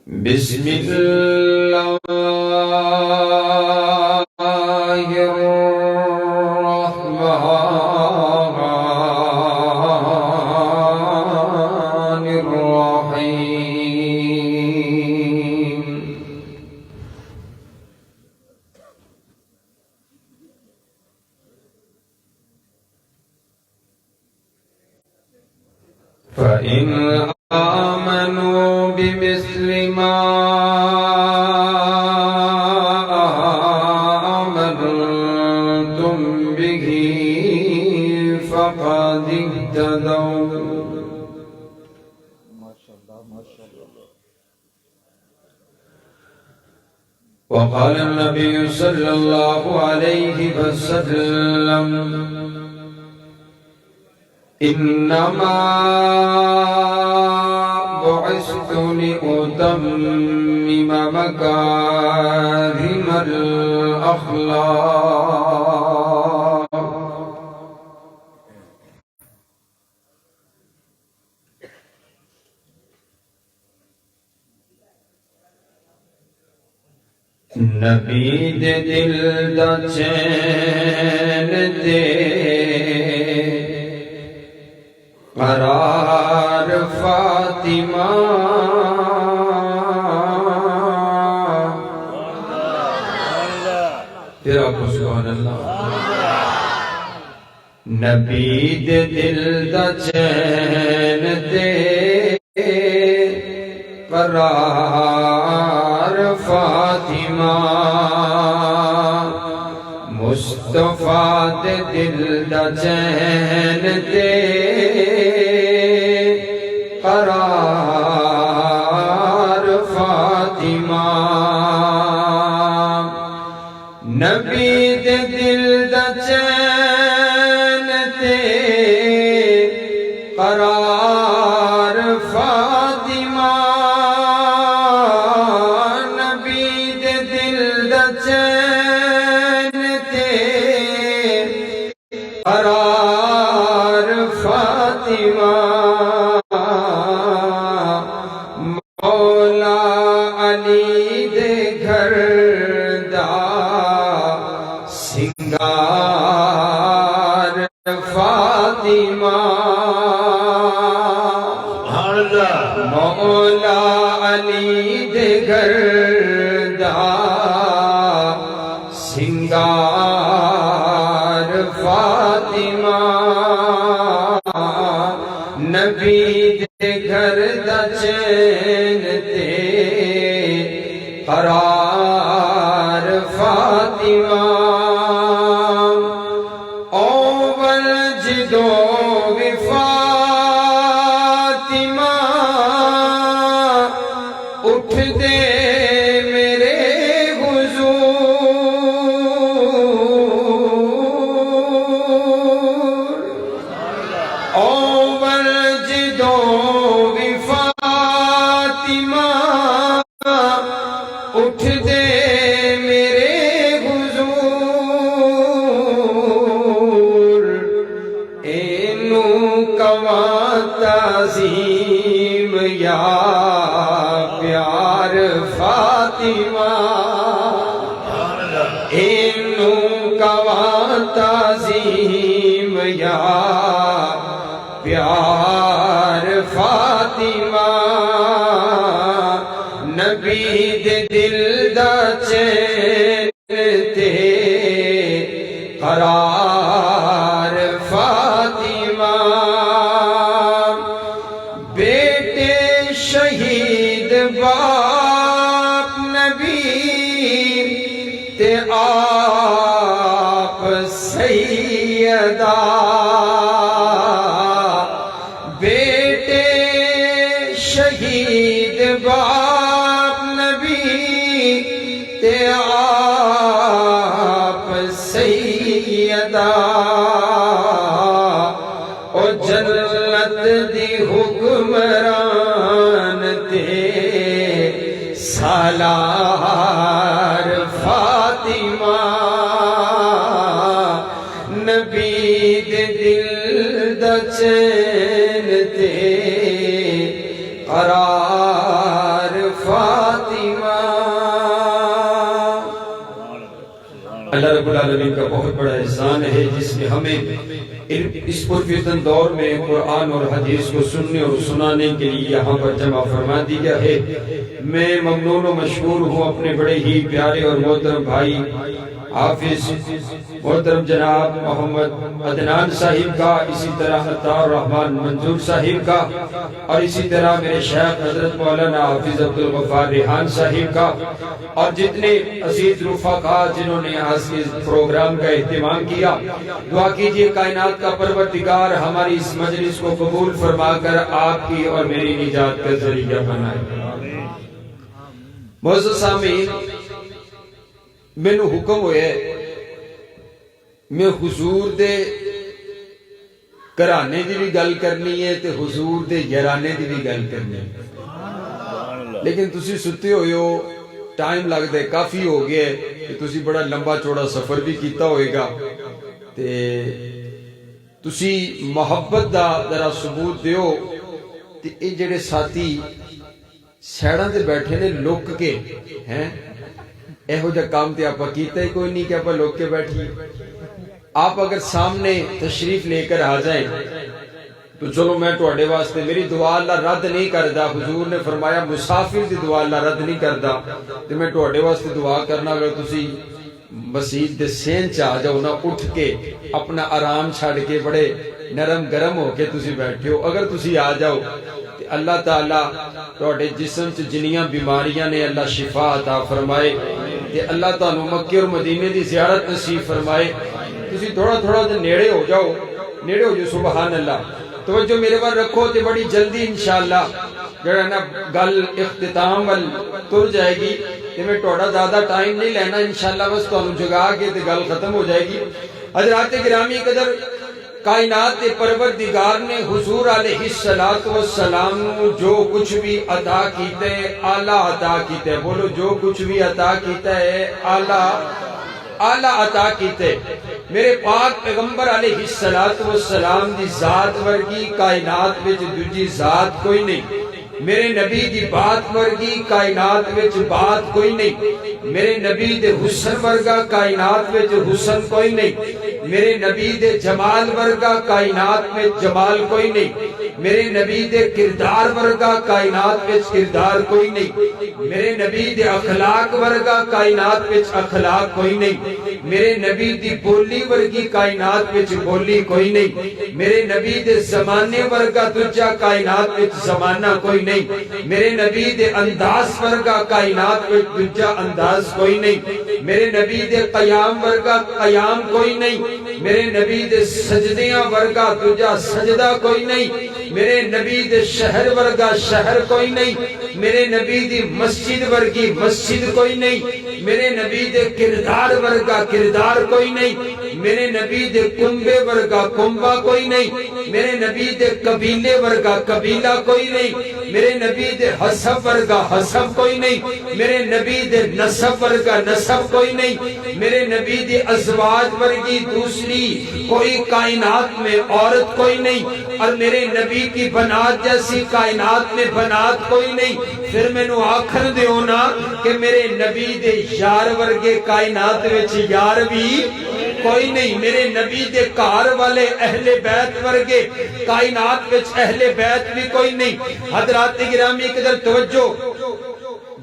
بسم الله الرحمن الرحيم. فإن آمنوا بمثل ما آمنتم به فقد اهتدوا. وقال النبي صلى الله عليه وسلم: إنما بعثت لأتمم مكارم الأخلاق. نبی دے دل دا چین دے قرار فاطمہ. پھر آپ کو سبحان اللہ. نبی دے دل دا چین دے قرار فاطمہ. مصطفیٰ دے دل دا چین دے قرار فاطمہ. نبی دے دل دا چین دے قرار فاطمہ. نبی دے دل دا چین دے قرار فاطمہ. مولا علی دے گھر دا سنگار فاطمہ. مولا علی دے گھر دا سنگار فاطمہ. نبی دے گھر دا چین دے قرار فاطمہ. اول جدو بھی فاطمہ اٹھ دے میرے حضور. اول جدو بھی فاطمہ اٹھ دے میرے حضور. اینو کواں تعظیم یا پیار فاطمہ. اینو کواں تعظیم یا پیار فاطمہ. نبی دے دل دا چین تے قرار فاطمہ. بیٹے شہید باپ نبی تے آپ سیدہ. بیٹے شہید باپ نبی تے آپ سیدہ. او جنت دی حکمران تے سالار فاطمہ. نبی دے دل دا چین تے قرار فاطمہ. فاطمہ. اللہ رب العالمین کا بہت بڑا احسان ہے جس نے ہمیں اس پرفتن دور میں قرآن اور حدیث کو سننے اور سنانے کے لیے یہاں پر جمع فرما دیا ہے. میں ممنون و مشکور ہوں اپنے بڑے ہی پیارے اور محترم بھائی حافظ محترم جناب محمد عدنان صاحب کا، اسی طرح عطار رحمان منظور صاحب کا، اور اسی طرح میرے شیخ حضرت مولانا حافظ عبدالغفار ریحان صاحب کا، اور جتنے عزیز رفقا جنہوں نے آج کے پروگرام کا اہتمام کیا. دعا کیجئے کائنات کا پروردگار ہماری اس مجلس کو قبول فرما کر آپ کی اور میری نجات کا ذریعہ بنائے. معزز سامعین، مینوں حکم ہوئے میں حضور دے گھرانے دی بھی گل کرنی ہے تے حضور دے یارانے دی بھی گل کرنی ہے، لیکن تسی ستے ہوئے ہو، ٹائم لگ دے کافی ہو گئے کہ تسی بڑا لمبا چوڑا سفر بھی کیتا ہوئے گا، تے تسی محبت دا ذرا ثبوت دیو. تے اے جڑے ساتھی سیڑاں تے بیٹھے نے لک کے ہیں، ایہو جا کام تے آپ کیتا ہی کوئی نہیں کہ آپ لوگ کے بیٹھیے. آپ اگر سامنے تشریف لے کر آ جائیں تو چلو میں تواڈے واسطے، میری دعا اللہ رد نہیں کردا. حضور نے فرمایا مسافر دی دعا اللہ رد نہیں کردا، تے میں تواڈے واسطے دعا کرنا. اگر تسی مسجد دے سین چ آ جاؤ نا، اٹھ کے اپنا آرام چھڑ کے بڑے نرم گرم ہو کے تسی بیٹھے ہو، اگر تسی آ جاؤ تے اللہ تعالیٰ تواڈے جسم چ جنیاں بیماریاں نے اللہ شفا عطا فرمائے، تے اللہ تعالیٰ مکے اور مدینے دی زیارت نصیب فرمائے. تسی تھوڑا تھوڑا دے نیڑے ہو جاؤ، نیڑے ہو جاؤ. سبحان اللہ. توجہ میرے پر رکھو تے بڑی جلدی انشاءاللہ جڑا نا گل اختتام وال تر جائے گی، تے میں تھوڑا زیادہ ٹائم نہیں لینا انشاءاللہ، بس تانوں جگا کے تے گل ختم ہو جائے گی. حضرات گرامی قدر، کائنات کے پروردگار نے حضور علیہ السلام جو کچھ بھی عطا کیتے اعلیٰ عطا کیتے. بولو جو کچھ بھی عطا کیتا ہے اعلیٰ عطا کیتے. میرے پاک پیغمبر علیہ السلام دی ذات ورگی کائنات وچ دوجی ذات کوئی نہیں. میرے نبی دی بات ورگی کائنات وچ بات کوئی نہیں. میرے نبی دے حسن ورگا کائنات وچ حسن کوئی نہیں. میرے نبی دے جمال ورگا کائنات میں جمال کوئی نہیں. میرے نبی دے کردار ورگا کائنات وچ کردار کوئی نہیں. میرے نبی دے اخلاق ورگا کائنات وچ اخلاق کوئی نہیں. میرے نبی دی بولی ورگی کائنات وچ بولی کوئی نہیں. میرے نبی دے زمانے ورگا دوجا کائنات وچ زمانہ کوئی نہیں. میرے نبی دے انداز ورگا کائنات وچ دوجا انداز کوئی نہیں. میرے نبی دے قیام ورگا قیام کوئی نہیں. میرے نبی دے سجدیاں ورگا دوجا سجدہ کوئی نہیں. میرے نبی دے شہر ورگا شہر کوئی نہیں. میرے نبی دی مسجد ورگی مسجد کوئی نہیں. میرے نبی دے کردار ورگا کردار کوئی نہیں. میرے نبی دے کنبے ورگا کنبہ کوئی نہیں. میرے نبی دے قبیلے ورگا قبیلہ کوئی نہیں. میرے نبی دے حسب ورگا حسب کوئی نہیں. میرے نبی دے نسب ورگا نسب کوئی نہیں. میرے نبی دے ازواج ورگی دوسری کوئی کائنات میں عورت کوئی نہیں. اور میرے نبی کی بنات جیسی کائنات میں بنات کوئی نہیں. پھر میں نو آخر دیو نا کہ میرے نبی دے یار ورگے کائنات وچ یار بھی کوئی نہیں. میرے نبی دے کار والے اہل بیت ورگے کائنات وچ اہل بیت بھی کوئی نہیں. حضرات گرامی قدر توجہ.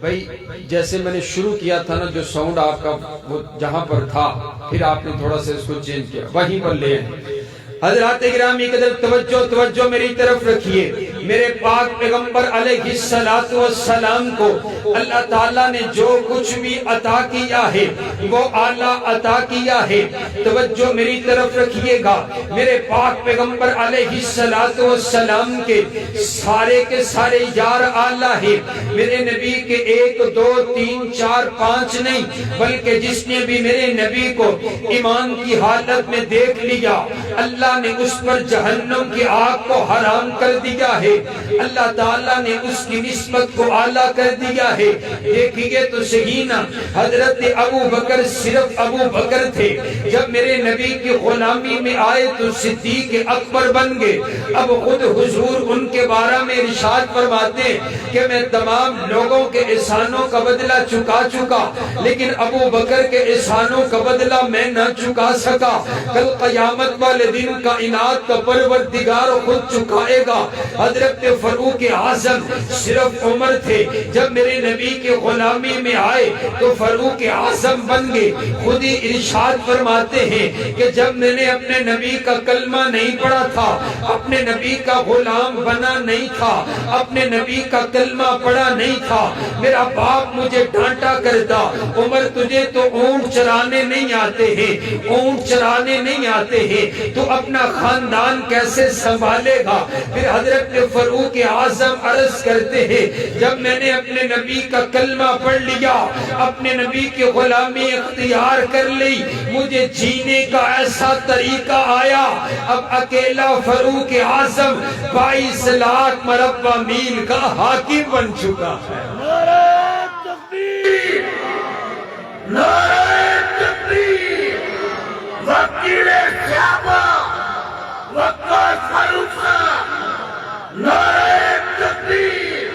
بھائی جیسے میں نے شروع کیا تھا نا، جو ساؤنڈ آپ کا وہ جہاں پر تھا، پھر آپ نے تھوڑا سا اس کو چینج کیا، وہیں پر لے آئیں. حضرات گرامی قدر توجہ میری طرف رکھیے. میرے پاک پیغمبر علیہ السلام کو اللہ تعالیٰ نے جو کچھ بھی عطا کیا ہے وہ اعلیٰ عطا کیا ہے. توجہ میری طرف رکھیے گا. میرے پاک پیغمبر علیہ السلام کے سارے یار اعلیٰ ہے. میرے نبی کے 1 2 3 4 5 نہیں، بلکہ جس نے بھی میرے نبی کو ایمان کی حالت میں دیکھ لیا، اللہ نے اس پر جہنم کی آگ کو حرام کر دیا ہے. ہے اللہ تعالیٰ نے اس کی نسبت کو اعلیٰ کر دیا ہے۔ دیکھیے تو صحیح نا، حضرت ابو بکر صرف ابو بکر تھے، جب میرے نبی کی غلامی میں آئے تو صدیق اکبر بن گئے۔ اب خود حضور ان کے بارے میں ارشاد فرماتے ہیں کہ میں تمام لوگوں کے احسانوں کا بدلہ چکا چکا، لیکن ابو بکر کے احسانوں کا بدلہ میں نہ چکا سکا۔ کل قیامت والے دن کائنات کا پروردگار خود چکائے گا۔ حضرت فاروق اعظم صرف عمر تھے، جب میرے نبی کے غلامی میں آئے تو فاروق اعظم بن گئے۔ خود ہی ارشاد فرماتے ہیں کہ جب میں نے اپنے نبی کا کلمہ نہیں پڑھا تھا، اپنے نبی کا غلام بنا نہیں تھا، اپنے نبی کا کلمہ پڑھا نہیں تھا، میرا باپ مجھے ڈانٹا کرتا، عمر تجھے تو اونٹ چرانے نہیں آتے ہیں، اونٹ چرانے نہیں آتے ہیں، تو اپنا خاندان کیسے سنبھالے گا؟ پھر حضرت فاروق اعظم عرض کرتے ہیں جب میں نے اپنے نبی کا کلمہ پڑھ لیا، اپنے نبی کی غلامی اختیار کر لی، مجھے جینے کا ایسا طریقہ آیا، اب اکیلا فاروق اعظم 22 لاکھ مربع میل کا حاکم بن چکا ہے۔ نعرہ تکبیر، نعرہ تکبیر، وکیل صحابہ، وقار فاروق صاحب، نعرہ تکبیر،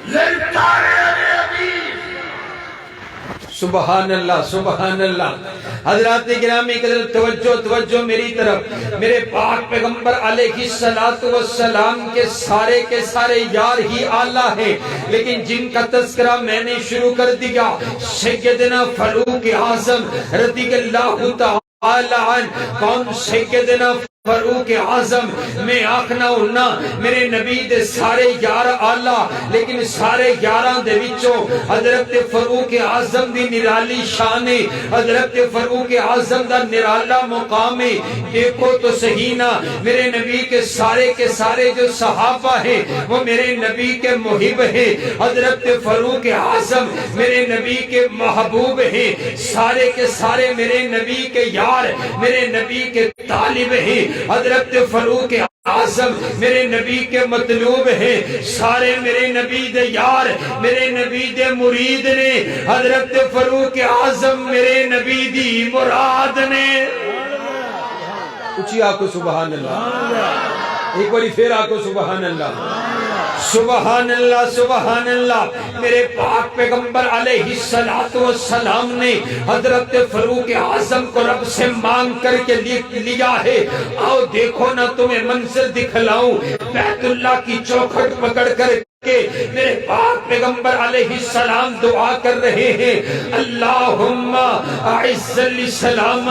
للکارِ علی حدیث۔ سبحان اللہ، سبحان اللہ۔ حضرات گرامی قدر، توجہ میری طرف۔ میرے پاک پیغمبر علیہ السلام کے سارے یار ہی اعلیٰ ہیں، لیکن جن کا تذکرہ میں نے شروع کر دیا، سیدنا فاروق اعظم رضی اللہ تعالی عنہ۔ کون سیدنا فاروق اعظم؟ میں آکھنا ہونا میرے نبی دے سارے یار آلہ، لیکن سارے یاراں دے وچوں حضرت فاروق اعظم دی نرالی شان ہے، حضرت فاروق اعظم دا نرالا مقام ہے۔ دیکھو تو صحیح نا، میرے نبی کے سارے جو صحابہ ہیں وہ میرے نبی کے محب ہیں، حضرت فاروق اعظم میرے نبی کے محبوب ہیں، سارے کے سارے میرے نبی کے یار، میرے نبی کے طالب ہیں۔ حضرت فاروق اعظم میرے نبی کے مطلوب ہیں، سارے میرے نبی دے یار، میرے نبی دے مرید نے۔ حضرت فاروق اعظم میرے نبی دی مراد نے۔ اچھی آکو سبحان اللہ، ایک باری پھر آکو سبحان اللہ، سبحان اللہ، سبحان اللہ۔ میرے پاک پیغمبر علیہ السلام نے حضرت فاروق اعظم کو رب سے مانگ کر کے لیا ہے۔ آؤ دیکھو نا، تمہیں منظر دکھلاؤں، بیت اللہ کی چوکھٹ پکڑ کر کہ میرے پاک پیغمبر علیہ السلام دعا کر رہے ہیں، اللہم اعز الاسلام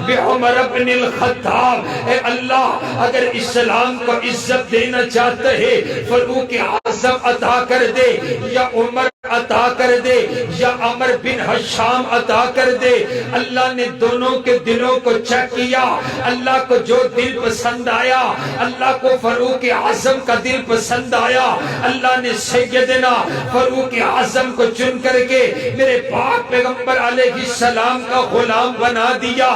بعمر بن الخطاب۔ اے اللہ، اگر اسلام کو عزت دینا چاہتے ہے، فاروق اعظم عطا کر دے، یا عمر عطا کر دے، یا عمر بن حشام عطا کر دے۔ اللہ نے دونوں کے دلوں کو چیک کیا، اللہ کو جو دل پسند آیا، اللہ کو فاروق اعظم کا دل پسند آیا، اللہ نے سیدنا فاروق اعظم کو چن کر کے میرے پاک پیغمبر علیہ السلام کا غلام بنا دیا۔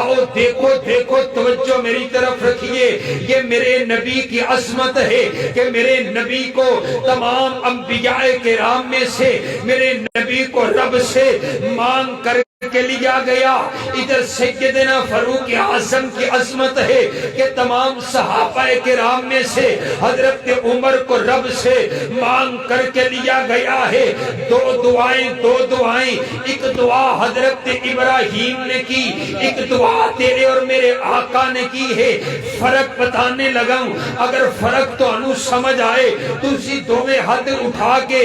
آؤ دیکھو دیکھو، توجہ میری طرف رکھیے، یہ میرے نبی کی عظمت ہے کہ میرے نبی کو تمام انبیاء کرام میں سے میرے نبی کو رب سے مانگ کر کے لیا گیا۔ ادھر سیدنا فاروق اعظم کی عظمت ہے کہ تمام صحابہ کرام میں سے حضرت عمر کو رب سے مانگ کر کے لیا گیا ہے۔ دو دعائیں، ایک دعا حضرت ابراہیم نے کی، ایک دعا تیرے اور میرے آقا نے کی ہے۔ فرق بتانے لگا ہوں، اگر فرق تو انو سمجھ آئے تو اسی دو میں ہاتھ اٹھا کے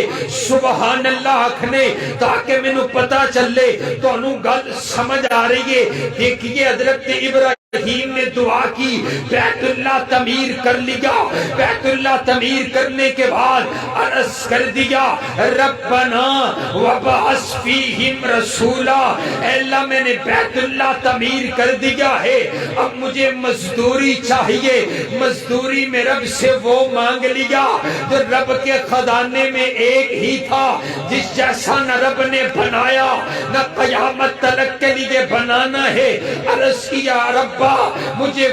سبحان اللہ آکھنے، تاکہ میں نو پتا چلے تو انو گل سمجھ آ رہی ہے۔ دیکھئے حضرت ابراہیم نے دعا کی، بیت اللہ تعمیر کر لیا، بیت اللہ تعمیر کرنے کے بعد عرض کر دیا، ربنا وبعث فیہم رسولا۔ اے اللہ، میں نے بیت اللہ تعمیر کر دیا ہے، اب مجھے مزدوری چاہیے۔ مزدوری میں رب سے وہ مانگ لیا جو رب کے خزانے میں ایک ہی تھا، جس جیسا نہ رب نے بنایا نہ قیامت تلک کے لیے بنانا ہے۔ عرض کیا، رب ربا مجھے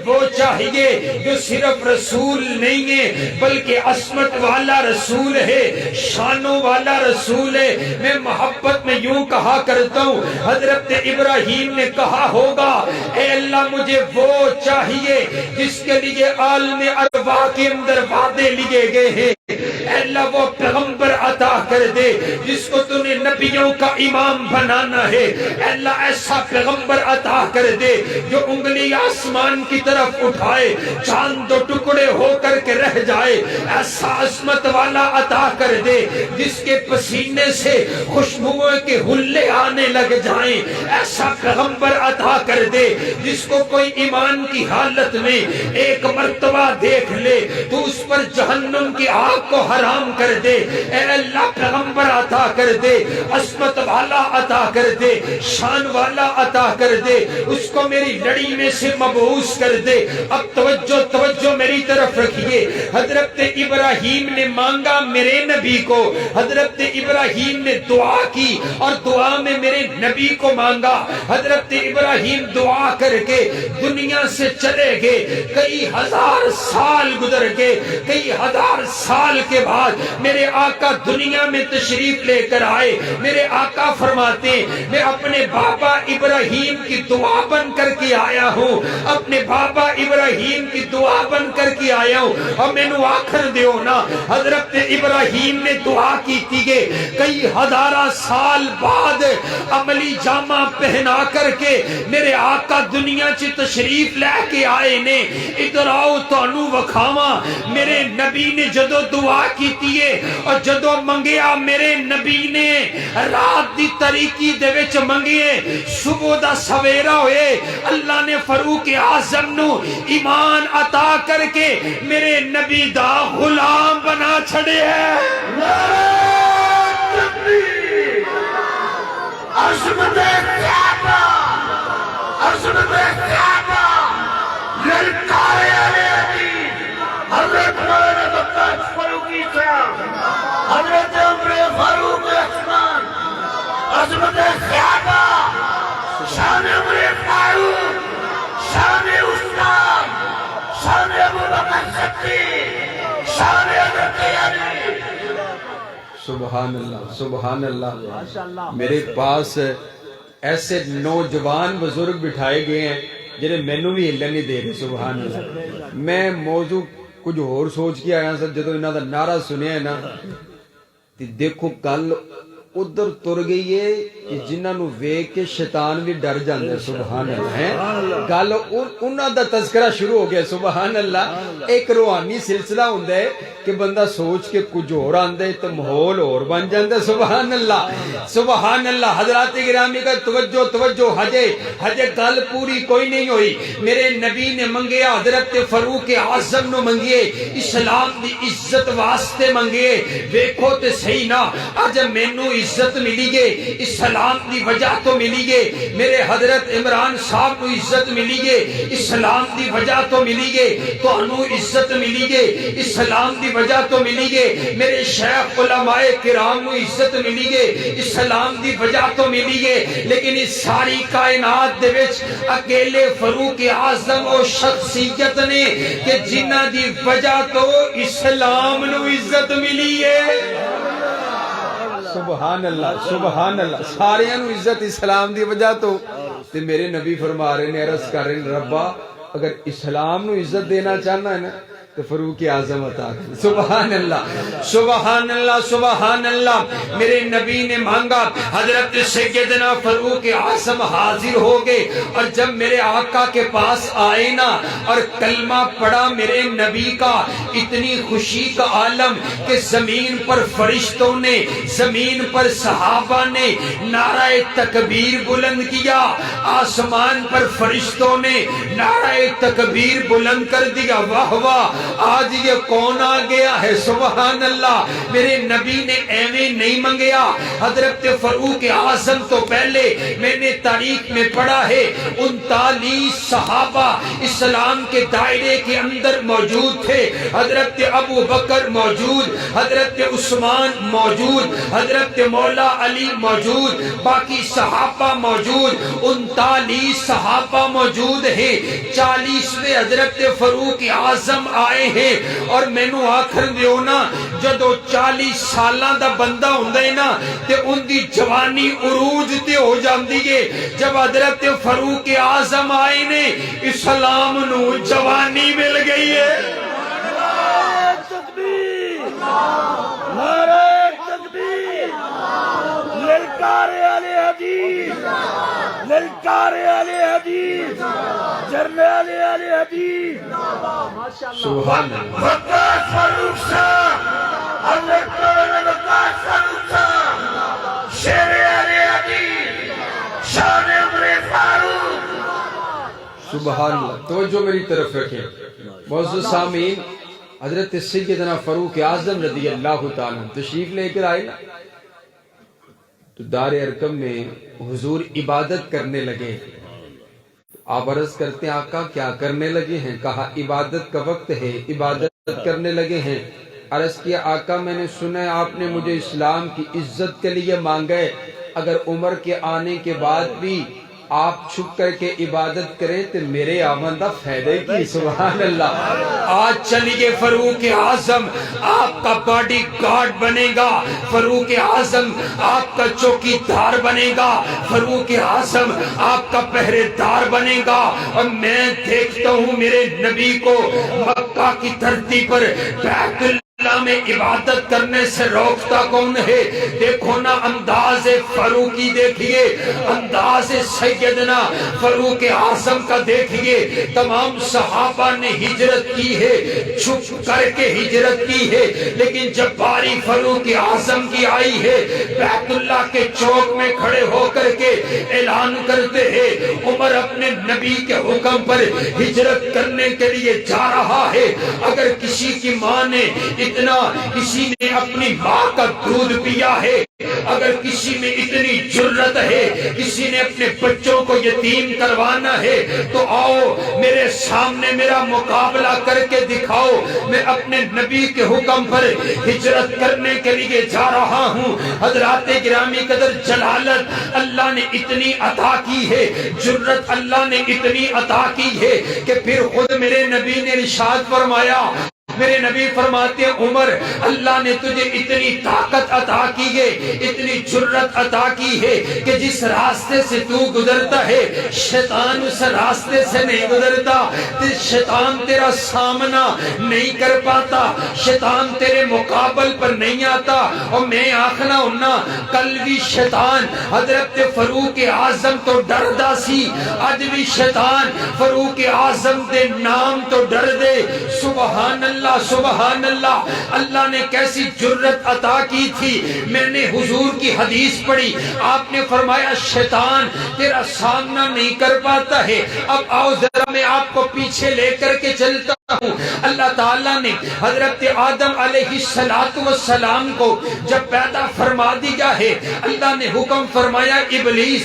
وہ چاہیے جو صرف رسول نہیں ہے بلکہ عصمت والا رسول ہے، شانوں والا رسول ہے۔ میں محبت میں یوں کہا کرتا ہوں، حضرت ابراہیم نے کہا ہوگا اے اللہ مجھے وہ چاہیے جس کے لیے عالم ارواح کے اندر وعدے لیے گئے ہیں، اے اللہ وہ پیغمبر عطا کر دے جس کو تو نے نبیوں کا امام بنانا ہے، اے اللہ ایسا پیغمبر عطا کر دے جو انگلی آسمان کی طرف اٹھائے چاند دو ٹکڑے ہو کر کے رہ جائے، ایسا عظمت والا عطا کر دے جس کے پسینے سے خوشبوؤں کے حلے آنے لگ جائیں، ایسا پیغمبر عطا کر دے جس کو کوئی ایمان کی حالت میں ایک مرتبہ دیکھ لے تو اس پر جہنم کی آگ کو حرام کر دے، اے اللہ پیغمبر عطا کر دے، عصمت والا عطا کر دے، شان والا عطا کر دے، اس کو میری لڑی میں سے مبعوث کر دے۔ اب توجہ میری طرف رکھیے، حضرت ابراہیم نے مانگا میرے نبی کو، حضرت ابراہیم نے دعا کی اور دعا میں میرے نبی کو مانگا۔ حضرت ابراہیم دعا کر کے دنیا سے چلے گئے، کئی ہزار سال گزر گئے، کئی ہزار سال کے بعد میرے آقا دنیا میں تشریف لے کر آئے۔ میرے آقا فرماتے ہیں میں اپنے بابا ابراہیم کی دعا بن کر کے آیا ہوں، اپنے بابا ابراہیم کی دعا بن کر کے آیا ہوں، اور میں نو آخر دیو نا حضرت ابراہیم نے دعا کی تھی کہ کئی ہزارہ سال بعد عملی جامہ پہنا کر کے میرے آقا دنیا چ تشریف لے کے آئے نے، ادھر آؤ تانوں وکھاواں میرے نبی نے جدو دعا کیتی ہے اور جدو منگیا میرے نبی نے رات دی تاریکی دے وچ منگے، صبح دا سویرا ہوئے اللہ نے فاروق اعظم نو ایمان عطا کر کے میرے نبی دا غلام بنا چھڑے ہے۔ عظمت صحابہ، عظمت صحابہ، للکارے علی، حضرت مولانا بکر فاروقی صاحب، حضرت عمر فاروق عثمان، عظمت صحابہ، شان عمر فاروق، شان عثمان، شان ابو بکر صدیق، شان حضرت علی۔ سبحان اللہ، سبحان اللہ۔ میرے پاس ایسے نوجوان بزرگ بٹھائے گئے ہیں جنہیں مینوں بھی ہلن نہیں دے رہے، سبحان اللہ۔ میں موضوع کچھ اور سوچ کے آیا سر، جدو انہاں دا نعرہ سنیا ہے نا تے دیکھو گل ادھر تر گئی ہے کہ جنہاں نو ویکھ کے شیطان بھی ڈر جاندا ہے، سبحان اللہ ہے۔ گل انہاں دا تذکرہ شروع ہو گیا، سبحان اللہ۔ ایک روحانی سلسلہ ہوندا ہے کہ بندہ سوچ کے کچھ اور آندا ہے تو ماحول اور بن جاندا ہے، سبحان اللہ، سبحان اللہ۔ حضرات گرامی کا توجہ، ہجے گل پوری کوئی نہیں ہوئی۔ میرے نبی نے منگیا، حضرت فاروق اعظم نو منگیے، اسلام دی عزت واسطے منگیے۔ ویکھو تے صحیح نا، اج مینوں عزت ملی گے اسلام دی وجہ تو ملی گے، میرے حضرت عمران صاحب کو عزت ملی گے اسلام دی وجہ تو ملی گے، تانوں عزت ملی گے اسلام دی وجہ تو ملی گے، میرے شیخ علماء کرام کو عزت ملی گے اسلام دی وجہ تو ملی گے، لیکن اس ساری کائنات دے وچ اکیلے فاروق اعظم او شخصیت نے کہ جنہ دی وجہ تو اسلام نو عزت ملی ہے۔ سبحان اللہ، سبحان اللہ۔ سارے نو عزت اسلام دی وجہ تو تے میرے نبی فرما رہے نے، عرض کر رہے ہیں ربا اگر اسلام نو عزت دینا چاہنا ہے نا تو فاروق اعظم عطا کر۔ سبحان اللہ، سبحان اللہ، سبحان اللہ۔ میرے نبی نے مانگا، حضرت سیدنا فاروق اعظم حاضر ہو گئے، اور جب میرے آقا کے پاس آئے نا اور کلمہ پڑھا میرے نبی کا، اتنی خوشی کا عالم کہ زمین پر فرشتوں نے، زمین پر صحابہ نے نعرہ تکبیر بلند کیا، آسمان پر فرشتوں نے نعرہ تکبیر بلند کر دیا، واہ واہ آج یہ کون آ گیا ہے؟ سبحان اللہ، میرے نبی نے ایویں نہیں منگیا۔ حضرت فاروق اعظم تو پہلے میں نے تاریخ میں پڑھا ہے 39 صحابہ اسلام کے دائرے کے اندر موجود تھے۔ حضرت ابو بکر موجود، حضرت عثمان موجود، حضرت مولا علی موجود، باقی صحابہ موجود، 39 صحابہ موجود ہیں۔ 40ویں حضرت فاروق اعظم آئے ہیں، اور مینوں آخر دیو نا جدو 40 سالاں دا بندہ ہوندا ہے نا تے ان دی جوانی عروج تے ہو جاندی ہے۔ جب حضرت فاروق اعظم آئے نے اسلام نو جوانی مل گئی ہے۔ نعرہ تکبیر، للکار علی حدیث، للکار علی حدیث، جرنیل علی حدیث، سبحان اللہ۔ وقاص فاروق صاحب، حضرت مولانا وقاص فاروق صاحب، شیر علی حدیث، شان عمر فاروق۔ سبحان اللہ، توجہ میری طرف رکھیں معزز سامعین۔ حضرت سیدنا فاروق اعظم رضی اللہ تعالیٰ تشریف لے کر آئے نا تو دار ارقم میں حضور عبادت کرنے لگے۔ آپ عرض کرتے ہیں آقا کیا کرنے لگے ہیں؟ کہا عبادت کا وقت ہے، عبادت کرنے لگے ہیں۔ عرض کیا آقا میں نے سنا ہے آپ نے مجھے اسلام کی عزت کے لیے مانگا ہے، اگر عمر کے آنے کے بعد بھی آپ چھپ کر کے عبادت کریں تو میرے آمدہ فائدے کی۔ سبحان اللہ۔ آج چلیے فاروق اعظم آپ کا باڈی گارڈ بنے گا، فاروق اعظم آپ کا چوکی دار بنے گا، فاروق اعظم آپ کا پہرے دار بنے گا۔ اور میں دیکھتا ہوں میرے نبی کو مکہ کی دھرتی پر بیت اللہ میں عبادت کرنے سے روکتا کون ہے؟ دیکھو نا انداز فاروقی دیکھئے، انداز سیدنا فاروق اعظم کا دیکھئے۔ تمام صحابہ نے ہجرت کی ہے، چھپ کر کے ہجرت کی ہے، لیکن جب باری فاروق اعظم کی آئی ہے بیت اللہ کے چوک میں کھڑے ہو کر کے اعلان کرتے ہیں عمر اپنے نبی کے حکم پر ہجرت کرنے کے لیے جا رہا ہے۔ اگر کسی کی ماں نے اتنا، کسی نے اپنی ماں کا دودھ پیا ہے، اگر کسی میں اتنی جرت ہے، کسی نے اپنے بچوں کو یتیم کروانا ہے، تو آؤ میرے سامنے میرا مقابلہ کر کے دکھاؤ۔ میں اپنے نبی کے حکم پر ہجرت کرنے کے لیے جا رہا ہوں۔ حضرات گرامی قدر جلالت اللہ نے اتنی عطا کی ہے، جرت اللہ نے اتنی عطا کی ہے کہ پھر خود میرے نبی نے ارشاد فرمایا، میرے نبی فرماتے ہیں عمر اللہ نے تجھے اتنی طاقت عطا کی ہے، اتنی جرت عطا کی ہے کہ جس راستے سے تو گزرتا ہے شیطان اس راستے سے نہیں گزرتا، شیطان تیرا سامنا نہیں کر پاتا، شیطان تیرے مقابل پر نہیں آتا۔ اور میں آخنا ہونا کل بھی شیطان حضرت فاروق اعظم تو ڈردا سی، آج بھی شیطان فاروق اعظم دے نام تو ڈر دے۔ سبحان اللہ، سبحان اللہ۔ اللہ نے کیسی جرت عطا کی تھی۔ میں نے حضور کی حدیث پڑھی، آپ نے فرمایا شیطان تیرا سامنا نہیں کر پاتا ہے، اب آؤ ذرا میں آپ کو پیچھے لے کر کے چلتا ہوں۔ اللہ تعالیٰ نے حضرت آدم علیہ السلام کو جب پیدا فرما دیا ہے، اللہ نے حکم فرمایا ابلیس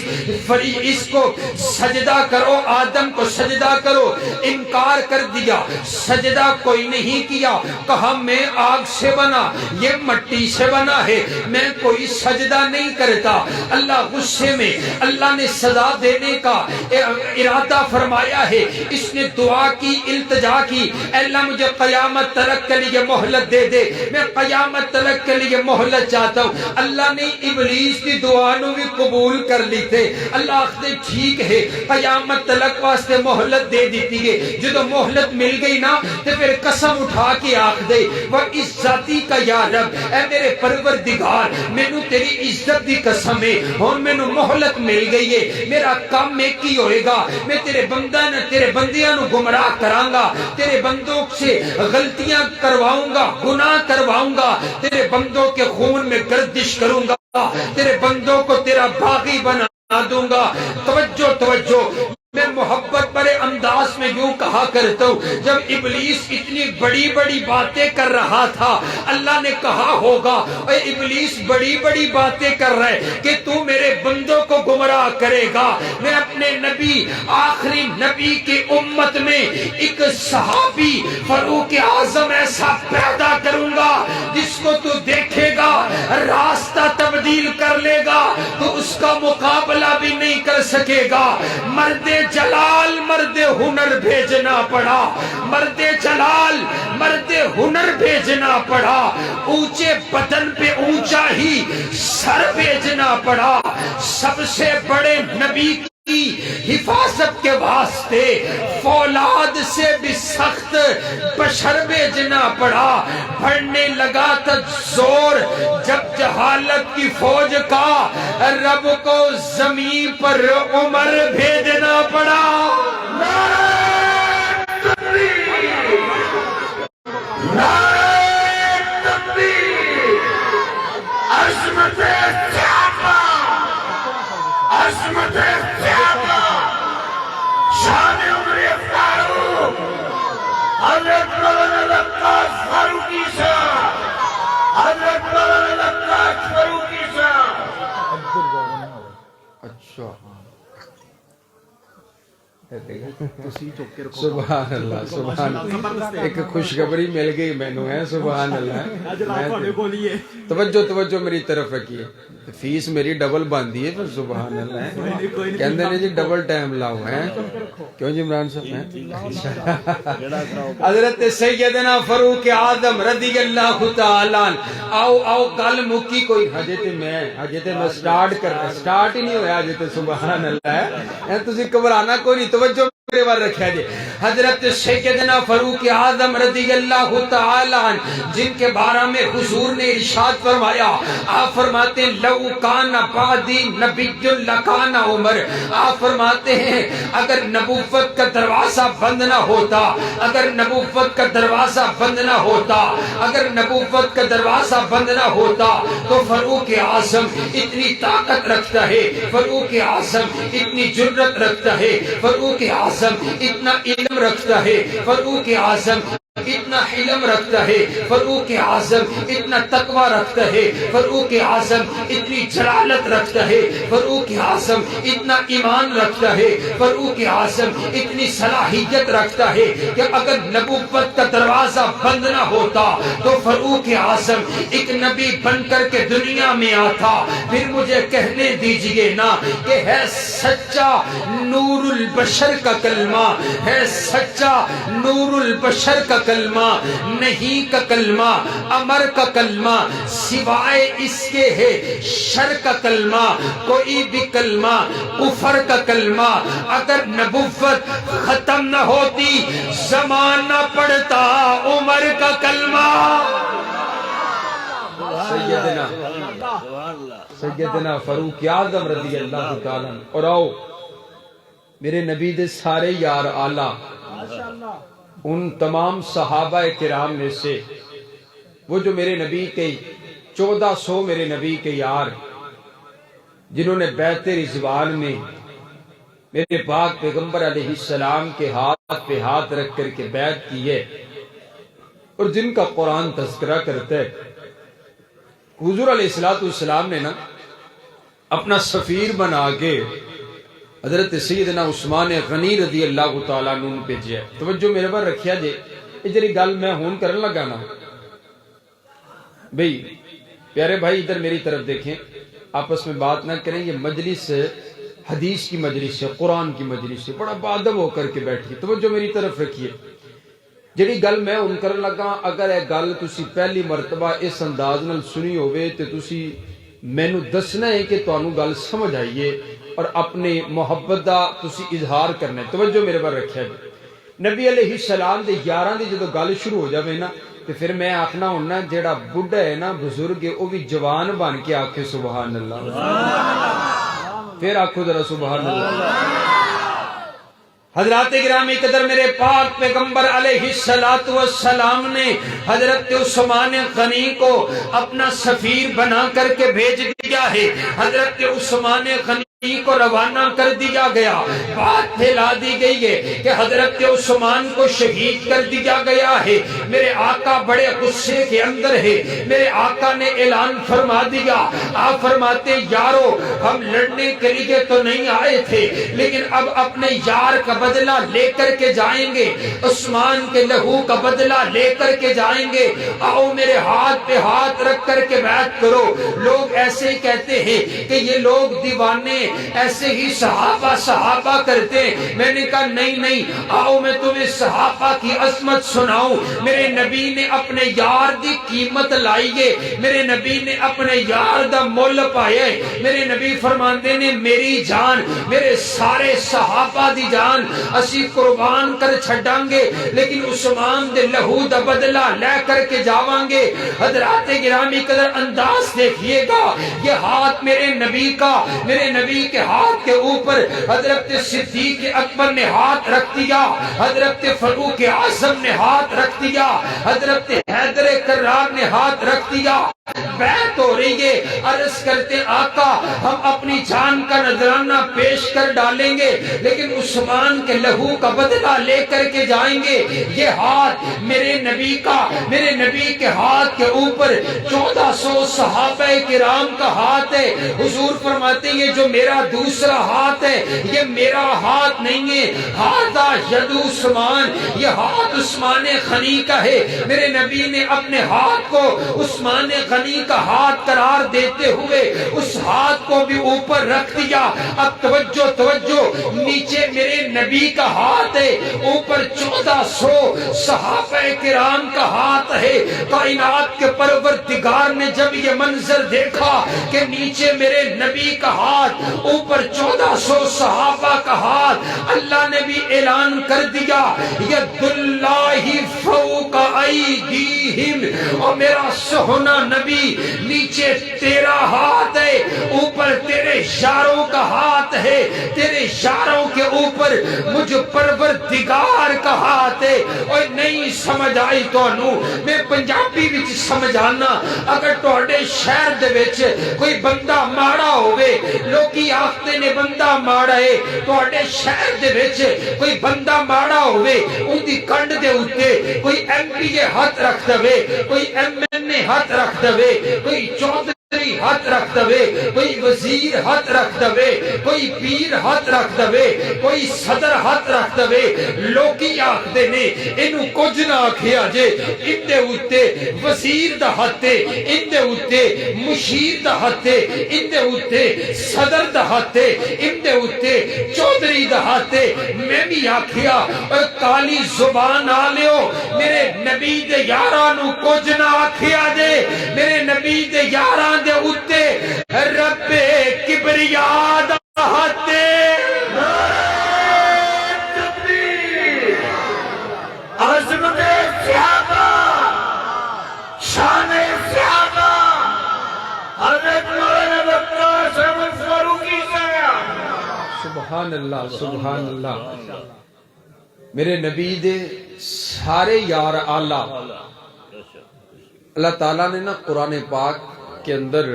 اس کو سجدہ کرو، آدم کو سجدہ کرو، انکار کر دیا، سجدہ کوئی نہیں کیا، کہا میں آگ سے بنا، یہ مٹی سے بنا ہے، میں کوئی سجدہ نہیں کرتا۔ اللہ غصے میں اللہ نے سزا دینے کا ارادہ فرمایا ہے، اس نے دعا کی، التجا کی، اے اللہ مجھے قیامت تلک کے لیے مہلت دے دے، میں قیامت تلک کے لیے مہلت چاہتا ہوں۔ اللہ نے ابلیس کی دعا نو بھی قبول کر لی تھے۔ اللہ نے ٹھیک ہے قیامت تلک واسطے مہلت دے دیتی ہے، جدو مہلت مل گئی نا تو پھر قسم اٹھا کے آخ دے وہ اس ذاتی کا یا رب، اے میرے پروردگار مینوں تیری عزت دی قسم ہے، ہن مینوں مہلت مل گئی ہے، میرا کام ایک ہی ہوئے گا، میں تیرے بندہ نہ تیرے بندیاں نو گمراہ کراں گا، تیرے بندوں سے غلطیاں کرواؤں گا، گناہ کرواؤں گا، تیرے بندوں کے خون میں گردش کروں گا، تیرے بندوں کو تیرا باغی بنا دوں گا۔ توجہ توجہ، میں محبت بڑے انداز میں میں یوں کہا کرتا ہوں جب ابلیس اتنی بڑی بڑی باتیں کر رہا تھا اللہ نے کہا ہوگا اے ابلیس بڑی بڑی باتیں کر رہے کہ تو میرے بندوں کو گمراہ کرے گا، میں اپنے نبی آخری نبی کی امت میں ایک صحابی فاروق اعظم ایسا پیدا کروں گا جس کو تو دیکھے گا راستہ تبدیل کر لے گا تو اس کا مقابلہ بھی نہیں کر سکے گا۔ مرد جلال مرد ہنر بھیجنا پڑا، مرد جلال مرد ہنر بھیجنا پڑا، اونچے بدن پہ اونچا ہی سر بھیجنا پڑا، سب سے بڑے نبی کی حفاظت کے واسطے فولاد سے بھی سخت بشر بھیجنا پڑا۔ بڑھنے لگا تھا زور جب جہالت کی فوج کا، رب کو زمین پر عمر بھیجنا پڑا۔ عظمت صحابہ، عظمت صحابہ، شان عمر فاروق، حضرت مولانا عباس فاروقی صاحب، حضرت مولانا عباس فاروقی صاحب۔ اچھا سبحان اللہ سبحان اللہ، ایک خوشخبری مل گئی مینوں ہے، سبحان اللہ۔ توجہ میری طرف رکھیے، فیس میری ڈبل باندھی ہے پھر سبحان اللہ کہندے نے جی ڈبل ٹائم لاؤ ہے، کیوں جی عمران صاحب ہیں؟ حضرت سیدنا فاروق اعظم رضی اللہ تعالی عنہ، آؤ گل مکی کوئی ہجے تے میں سٹارٹ ہی نہیں ہویا ہجے تے سبحان اللہ ہے، تسی گھبرانا کوئی نہیں، توجہ میرے بار رکھا جائے۔ حضرت سیدنا فاروق اعظم رضی اللہ تعالی عنہ جن کے بارے میں حضور نے ارشاد فرمایا، آپ فرماتے ہیں لو کان بعدی نبی لکان عمر، آپ فرماتے ہیں اگر نبوت کا دروازہ بند نہ ہوتا، اگر نبوت کا دروازہ بند نہ ہوتا، اگر نبوت کا دروازہ بند نہ ہوتا تو فاروق اعظم اتنی طاقت رکھتا ہے، فاروق اعظم اتنی جرت رکھتا ہے، فاروق اعظم اتنا علم رکھتا ہے، فاروق اعظم اتنا حلم رکھتا ہے، فاروق اعظم اتنا تقوی رکھتا ہے، فاروق اعظم اتنی جلالت رکھتا ہے، فاروق اعظم اتنا ایمان رکھتا ہے، فاروق اعظم اتنی صلاحیت رکھتا ہے کہ اگر نبوت کا دروازہ بند نہ ہوتا تو فاروق اعظم ایک نبی بن کر کے دنیا میں آتا۔ پھر مجھے کہنے دیجئے نا کہ ہے سچا نور البشر کا کلمہ، ہے سچا نور البشر کا کلمہ، نہیں کا کلمہ، امر کا کلمہ، سوائے اس کے ہے شر کا کلمہ، کوئی بھی کلمہ کفر کا کلمہ۔ اگر نبوت ختم نہ ہوتی زمانہ پڑتا عمر کا کلمہ۔ سیدنا فاروق اعظم رضی اللہ تعالیٰ عنہ۔ اور آؤ میرے نبی دے سارے یار آلہ، ان تمام صحابہ کرام میں سے وہ جو میرے نبی کے 1400 میرے نبی کے یار جنہوں نے بیعت رضوان میں میرے پاک پیغمبر علیہ السلام کے ہاتھ پہ ہاتھ رکھ کر کے بیعت کی ہے اور جن کا قرآن تذکرہ کرتا ہے، حضور علیہ السلام نے نا اپنا سفیر بنا کے حضرت سیدنا عثمان غنی رضی اللہ تعالیٰ عنہ بھیجیا ہے۔ توجہ میرے پر رکھیا جے، یہ جڑی گل میں ہون کرن لگا نا بھئی پیارے بھائی ادھر میری طرف دیکھیں، آپس میں بات نہ کریں، یہ مجلس حدیث کی مجلس ہے، قرآن کی مجلس ہے، بڑا بادب ہو کر کے بیٹھیے، توجہ میری طرف رکھیے۔ جڑی گل میں ہون کرن لگا اگر یہ گل تسی پہلی مرتبہ اس انداز نال سنی ہوئے تے تسی مینوں دسنا ہے کہ تانوں گل سمجھ آئیے اور اپنے محبت دا تسی اظہار کرنا ہے۔ توجہ میرے پر رکھیا جی، نبی علیہ السلام دے یاراں دی جدوں گل شروع ہو جاوے نا تے پھر میں آکھنا ہونا جیڑا بڈھا ہے نا بزرگ ہے وہ بھی جوان بن کے آکھے سبحان اللہ، پھر آکھو ذرا سبحان اللہ۔ حضرات گرامی قدر میرے پاک پیغمبر علیہ السلام نے حضرت عثمان غنی کو اپنا سفیر بنا کر کے بھیج دیا ہے۔ حضرت عثمان غنی کو روانہ کر دیا گیا، بات پھیلا دی گئی ہے کہ حضرت عثمان کو شہید کر دیا گیا ہے۔ میرے آقا بڑے غصے کے اندر ہے، میرے آقا نے اعلان فرما دیا، آپ فرماتے یارو ہم لڑنے کے لیے تو نہیں آئے تھے، لیکن اب اپنے یار کا بدلہ لے کر کے جائیں گے، عثمان کے لہو کا بدلہ لے کر کے جائیں گے، آؤ میرے ہاتھ پہ ہاتھ رکھ کر کے بیعت کرو۔ لوگ ایسے ہی کہتے ہیں کہ یہ لوگ دیوانے ایسے ہی صحابہ کرتے ہیں۔ میں نے کہا نہیں نہیں، آؤ میں تمہیں صحابہ کی عظمت سناؤں۔ میرے نبی نے اپنے یار دی قیمت لائی ہے، میرے نبی نے اپنے یار دا مول پایا ہے۔ میرے نبی فرماندے نے میری جان، میرے سارے صحابہ دی جان اسی قربان کر چھڑاں گے، لیکن عثمان دے لہو دا بدلہ لے کر کے جاواں گے۔ حضرات گرامی قدر انداز دیکھیے گا، یہ ہاتھ میرے نبی کا، میرے نبی کے ہاتھ کے اوپر حضرت صدیق اکبر نے ہاتھ رکھ دیا، حضرت فاروق اعظم نے ہاتھ رکھ دیا، حضرت حیدر کرار نے ہاتھ رکھ دیا۔ بیعت ہو رہی ہے، عرض کرتے آقا ہم اپنی جان کا نذرانہ پیش کر ڈالیں گے، لیکن عثمان کے لہو کا بدلہ لے کر کے جائیں گے۔ یہ ہاتھ میرے نبی کا، میرے نبی کے ہاتھ کے اوپر 1400 صحابہ کرام کا ہاتھ ہے۔ حضور فرماتے ہیں یہ جو میرا دوسرا ہاتھ ہے یہ میرا ہاتھ نہیں ہے، ہاتھا ید عثمان، یہ ہاتھ عثمان غنی کا ہے۔ میرے نبی نے اپنے ہاتھ کو عثمان غنی کا ہاتھ قرار دیتے ہوئے اس ہاتھ کو بھی اوپر رکھ دیا۔ اب توجہ توجہ، نیچے میرے نبی کا ہاتھ ہے، اوپر 1400 صحابہ کرام کا ہاتھ ہے۔ کائنات کے پروردگار نے جب یہ منظر دیکھا کہ نیچے میرے نبی کا ہاتھ، اوپر 1400 صحابہ کا ہاتھ، اللہ نے بھی اعلان کر دیا ید اللہ فوق ایدیہم، اور میرا سہنا نبی نیچے تیرا ہاتھ ہے، اوپر تیرے یاروں کا ہاتھ ہے، تیرے یاروں کے اوپر مجھ پروردگار کا ہاتھ ہے۔ اور نہیں سمجھ آئی تو میں پنجابی وچ سمجھانا، اگر تواڈے شہر دے وچ کوئی بندہ ماڑا ہوئے، لوکی آختے نے بندہ ماڑا ہے، تواڈے شہر دے وچ کوئی بندہ ماڑا ہوئے، ان دی کنڈ دے اوتے کوئی ایم پی اے ہاتھ رکھ دے، کوئی ایم این اے ہاتھ رکھ دے، کوئی چودھری ہاتھ رکھ دے، کوئی وزیر ہاتھ رکھ دے، کوئی پیر ہاتھ رکھ دے، کوئی صدر ہاتھ رکھ دے، لوکی آخدے نے انو کچھ نہ آکھیا جے، ان دے اوتے وزیر دا ہاتھ ہے، ان دے اوتے مشیر دا ہاتھ ہے، ان دے اوتے صدر دا ہاتھ ہے، ان دے اوتے چودھری دا ہاتھ ہے۔ میں بھی آکھیا اے کالی زبان آلیو، میرے نبی دے یارانو کچھ نہ آکھیا جے، میرے نبی دے یاران دے اوتے رب کبریا دا ہاتھ ہے۔ عظمت صحابہ، شان صحابہ، حضرت مولانا وقاص احمد فاروقی صاحب، سبحان اللہ سبحان اللہ۔ میرے نبی دے سارے یار آلہ، اللہ تعالیٰ نے نا قرآن پاک کے اندر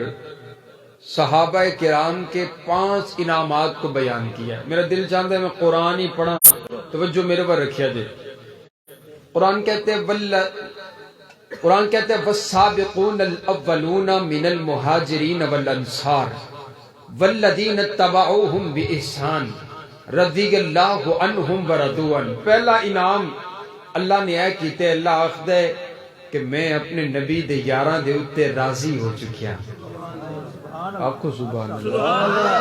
صحابہ کرام کے 5 انعامات کو بیان کیا ہے۔ میرا دل چاہتا ہے میں قرآن ہی پڑھا، توجہ میرے پر رکھیا جائے۔ قرآن کہتے ہیں والسابقون الاولون من المہاجرین والانصار والذین اتبعوہم بإحسان رضی اللہ عنہم ورضوا عنہ۔ پہلا انعام اللہ نے یہ کیتے، اللہ آخدہ ہے کہ میں اپنے نبی دے یاراں دے اتے راضی ہو چکیا۔ آنکھو سبحان اللہ،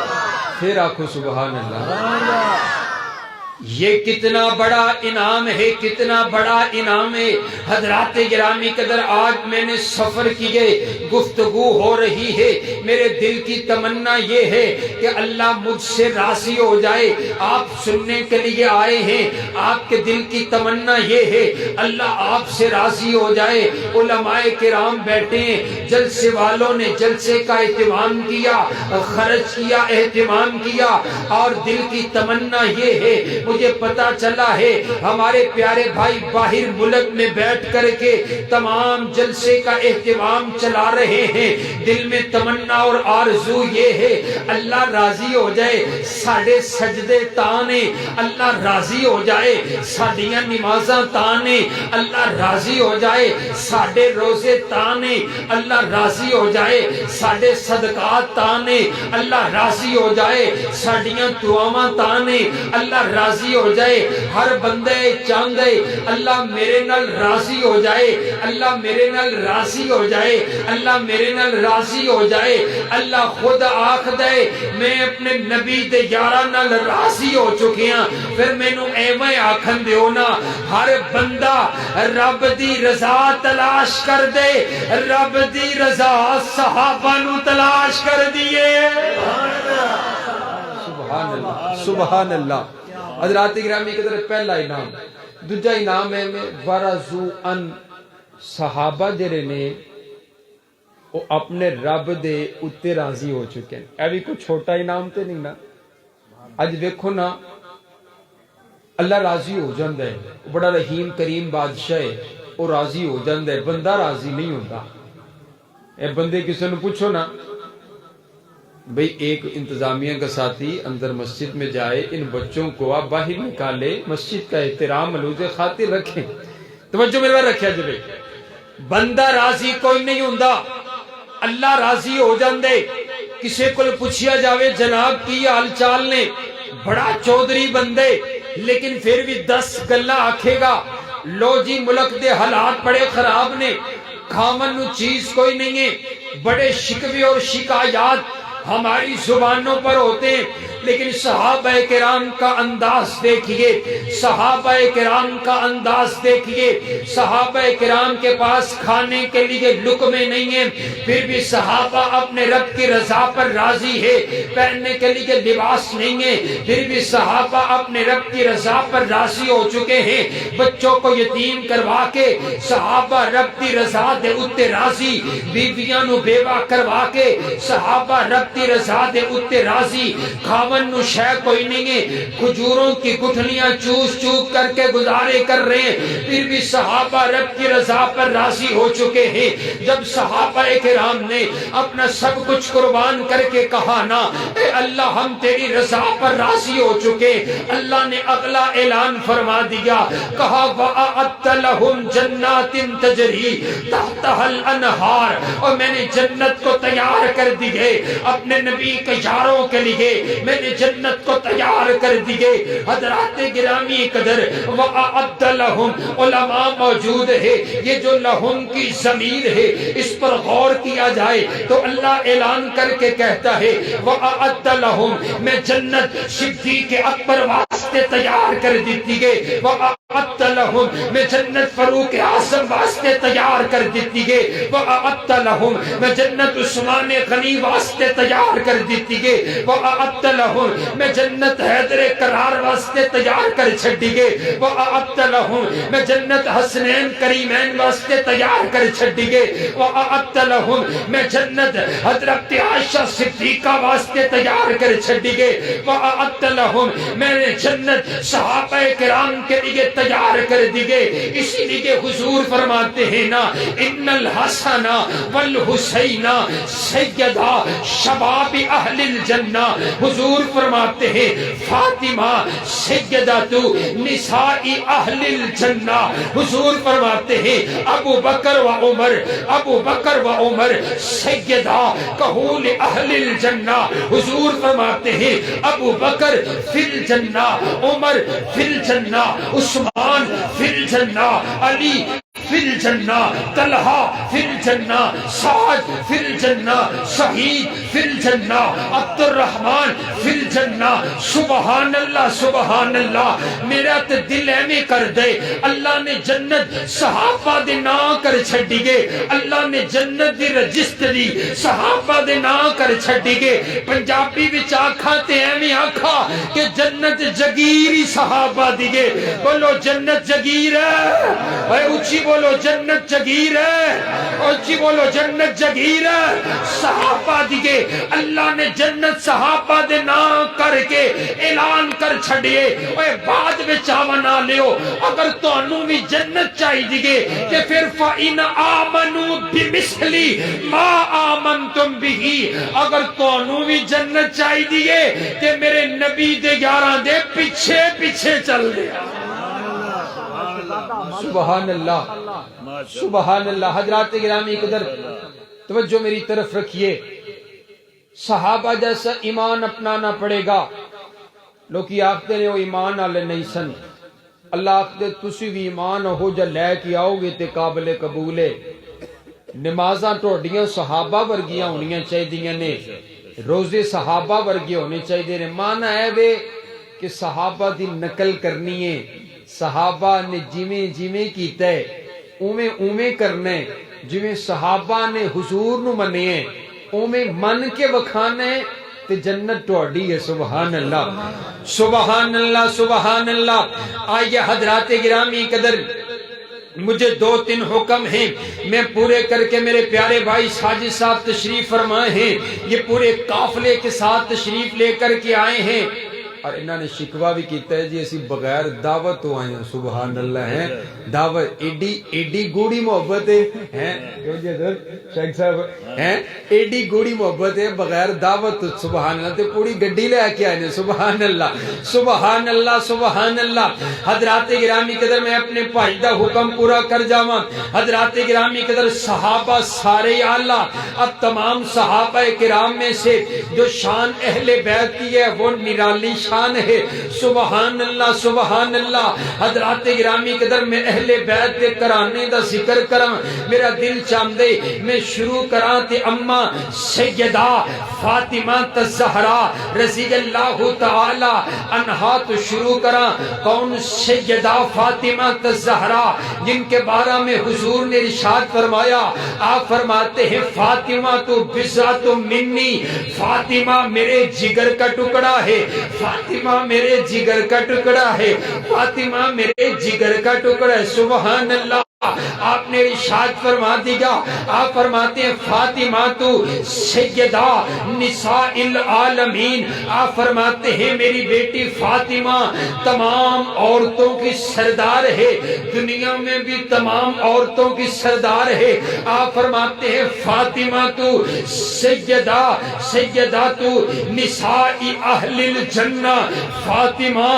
پھر آنکھو سبحان اللہ۔ یہ کتنا بڑا انعام ہے، کتنا بڑا انعام ہے۔ حضرات گرامی قدر آج میں نے سفر کیے، گفتگو ہو رہی ہے، میرے دل کی تمنا یہ ہے کہ اللہ مجھ سے راضی ہو جائے۔ آپ سننے کے لیے آئے ہیں، آپ کے دل کی تمنا یہ ہے اللہ آپ سے راضی ہو جائے۔ علماء کرام بیٹھے ہیں، جلسے والوں نے جلسے کا اہتمام کیا، خرچ کیا، اہتمام کیا، اور دل کی تمنا یہ ہے مجھے پتا چلا ہے ہمارے پیارے بھائی باہر ملک میں بیٹھ کر کے تمام جلسے کا اہتمام چلا رہے ہیں، دل میں تمنا اور آرزو یہ ہے اللہ راضی ہو جائے ساڑھے سجدے تانے، اللہ راضی ہو جائے ساڑھیاں نمازاں تانے، اللہ راضی ہو جائے ساڑھے روزے تانے، اللہ راضی ہو جائے ساڑھے صدقات تانے، اللہ راضی ہو جائے ساڑھیاں دعاواں تانے، اللہ راضی ہو جائے ہر بندے چاندے اللہ میرے نال راضی ہو جائے، اللہ میرے نال راضی ہو جائے، اللہ میرے نال راضی ہو جائے۔ اللہ خود آکھ دے میں اپنے نبی دے یاراں نال راضی ہو چکیاں، پھر مینوں ایویں آکھن دیو نا ہر بندہ رب دی رضا تلاش کر دے، رب دی رضا صحابہ نو تلاش کر دیے۔ سبحان اللہ سبحان اللہ۔ حضرات گرامی کی طرف پہلا انعام، دوجا انعام ہے میں ورزو ان صحابہ جڑے نے وہ اپنے رب دے اتے راضی ہو چکے ہیں۔ اے بھی کوئی چھوٹا انعام تے نہیں نا، اج دیکھو نا اللہ راضی ہو جاندہ ہے، وہ بڑا رحیم کریم بادشاہ ہے، وہ راضی ہو جاندہ ہے، بندہ راضی نہیں ہوتا۔ اے بندے کسی نے پوچھو نا بھئی ایک انتظامیہ کا ساتھی اندر مسجد میں جائے، ان بچوں کو آپ باہر نکالے، مسجد کا احترام ملوز خاطر رکھیں، توجہ میرے بار رکھیا جبے، بندہ راضی کوئی نہیں ہوندہ، اللہ راضی ہو جاندے۔ کسے کو پوچھیا جاوے جناب کی حال چال نے، بڑا چودھری بندے لیکن پھر بھی 10 گلہ آکھے گا، لو جی ملک دے حالات بڑے خراب نے، کھامن نو چیز کوئی نہیں ہے، بڑے شکوے اور شکایات ہماری زبانوں پر ہوتے ہیں، لیکن صحابہ کرام کا انداز دیکھئے، صحابہ کرام کا انداز دیکھئے، صحابہ کرام کے پاس کھانے کے لیے لقمے نہیں ہیں، پھر بھی صحابہ اپنے رب کی رضا پر راضی ہے، پہننے کے لیے لباس نہیں ہے، پھر بھی صحابہ اپنے رب کی رضا پر راضی ہو چکے ہیں، بچوں کو یتیم کروا کے صحابہ رب کی رضا دے اتے راضی، بیویاں نو بیوہ کروا کے صحابہ رب کی رضا دے اتے راضی، کھاون نو شے کوئی نہیں ہے، کھجوروں کی گٹھلیاں چوس چوس کر کے گزارے کر رہے ہیں، پھر بھی صحابہ رب کی رضا پر راضی ہو چکے ہیں۔ جب صحابہ کرام نے اپنا سب کچھ قربان کر کے کہا نا اے اللہ ہم تیری رضا پر راضی ہو چکے، اللہ نے اگلا اعلان فرما دیا، کہا وَأَعَدَّ لَهُمْ جَنَّاتٍ تَجْرِي تَحْتَهَا الْأَنْهَارُ، اور میں نے جنت کو تیار کر دیے اپنے نبی کے یاروں کے لیے، میں نے جنت کو تیار کر دیے۔ حضرات گرامی قدر وَأَعَدَّ لَهُمْ، علماء موجود ہے، یہ جو لہم کی ضمیر ہے اس پر غور کیا جائے تو اللہ اعلان کر کے کہتا ہے وَأَعَدَّ لَهُمْ، میں جنت صدیق اکبر واسطے تیار کر دیتی ہے، وَأَعَدَّ لَهُمْ، میں جنت فاروق اعظم واسطے تیار کر دیتی ہے، وَأَعَدَّ لَهُمْ، میں جنت عثمان غنی واسطے تیار کر دیتی ہے، وَأَعَدَّ لَهُمْ، میں جنت حیدر کرار واسطے تیار کر چھڑی گے، وَأَعَدَّ لَهُمْ، میں جنت حسنین کریمین واسطے تیار کر چھڑی گے، وَأَعَدَّ لَهُمْ، میں جنت حضرت عائشہ صدیقہ واسطے تیار کر چھڑی گے، وَأَعَدَّ لَهُمْ، میں نے جنت صحابہ کرام کے لیے تیار کر دی گے۔ اسی لیے حضور فرماتے ہیں نا ان الحسن والحسین سیدہ شباب اہل الجنہ، حضور فرماتے ہیں فاطمہ سیدۃ نساء اہل الجنہ، حضور فرماتے ہیں ابو بکر و عمر سیدہ کہول اہل الجنہ، حضور فرماتے ہیں ابو بکر فی الجنہ، عمر فی الجنہ، عثمان فی الجنہ، علی فی الجنہ، طلحہ فی الجنہ، سعد فی الجنہ، شہید فی الجنہ، عبد الرحمن فی الجنہ۔ سبحان اللہ سبحان اللہ، میرا تے دل ایویں کر دے اللہ نے جنت صحابہ دے نام کر چھڈی گے، اللہ نے جنت دی رجسٹری صحابہ دے نام کر چھڈی گے۔ پنجابی وچ آکھاں تے ایویں آکھا کہ جنت جگیر ہی صحابہ دی گے، بولو جنت جگیر ہے، اے اونچی بولو جنت جگیر ہے، اونچی بولو جنت جگیر ہے، صحابہ دی گے۔ اللہ نے جنت صحابہ دے نام کر کے اعلان کر چھڑیے اوے بعد وچ آونا لیو اگر تانوں بھی جنت چاہی دیگے کہ پھر فَإِنْ آمَنُوا بِمِثْلِ مَا آمَنْتُمْ بِهِ اگر تانوں بھی جنت چاہی دیگے کہ میرے نبی دے یاراں دے پیچھے پیچھے چل دیا سبحان اللہ سبحان اللہ حضرات گرامی قدر توجہ میری طرف رکھیے صحابہ جیسا ایمان اپنانا پڑے گا لوگ یہ آختے ہیں وہ ایمان والے نہیں سن اللہ آختے تسی بھی ایمان ہو جا لے کے آؤ گے تے قابل قبول ہے نمازاں ٹوڈیاں صحابہ ورگیاں ہونیاں چاہیے نے روزے صحابہ ورگے ہونے چاہیے نے مانا ہے وے کہ صحابہ دی نقل کرنی ہے صحابہ نے جویں جویں کیتا ہے اوویں اوویں کرنا ہے جویں صحابہ نے حضور نو منے ہیں اوویں من کے وکھانا ہے تے جنت تہاڈی ہے سبحان اللہ سبحان اللہ سبحان اللہ آئیے حضرات گرامی قدر مجھے 2-3 حکم ہیں میں پورے کر کے میرے پیارے بھائی ساجد صاحب تشریف فرمائے ہیں یہ پورے قافلے کے ساتھ تشریف لے کر کے آئے ہیں اور انہوں نے شکوہ بھی کیتا ہے جی اسی بغیر دعوت تو آئے ہیں سبحان اللہ ہیں دعوت ایڈی گوڑی محبت ہے شیخ صاحب ہیں ایڈی گوڑی محبت ہے بغیر دعوت سبحان اللہ تے پوری گڈی لے کے آئے ہیں سبحان اللہ سبحان اللہ سبحان اللہ حضرات گرامی قدر میں اپنے بھائی دا حکم پورا کر جاواں حضرات گرامی قدر صحابہ سارے اعلیٰ اب تمام صحابہ کرام میں سے جو شان اہل بیت کی ہے وہ نرالی شان ہے سبحان اللہ حضرات گرامی قدر میں اہل بیت دے کرانے دا ذکر کراں میرا دل چاہندے میں شروع کراں تے اماں سیدہ فاطمہ الزہرا رضی اللہ تعالی عنہا تو شروع کراں کون سیدہ فاطمہ الزہرا جن کے بارے میں حضور نے ارشاد فرمایا آپ فرماتے ہیں فاطمہ تو بضعۃ منی فاطمہ میرے جگر کا ٹکڑا ہے فاطمہ میرے جگر کا ٹکڑا ہے فاطمہ میرے جگر کا ٹکڑا ہے سبحان اللہ آپ نے ارشاد فرما دیا آپ فرماتے ہیں فاطمہ تو سیدہ نساء العالمین آپ فرماتے ہیں میری بیٹی فاطمہ تمام عورتوں کی سردار ہے دنیا میں بھی تمام عورتوں کی سردار ہے آپ فرماتے ہیں فاطمہ تو سیدہ تو نساء اہل الجنہ فاطمہ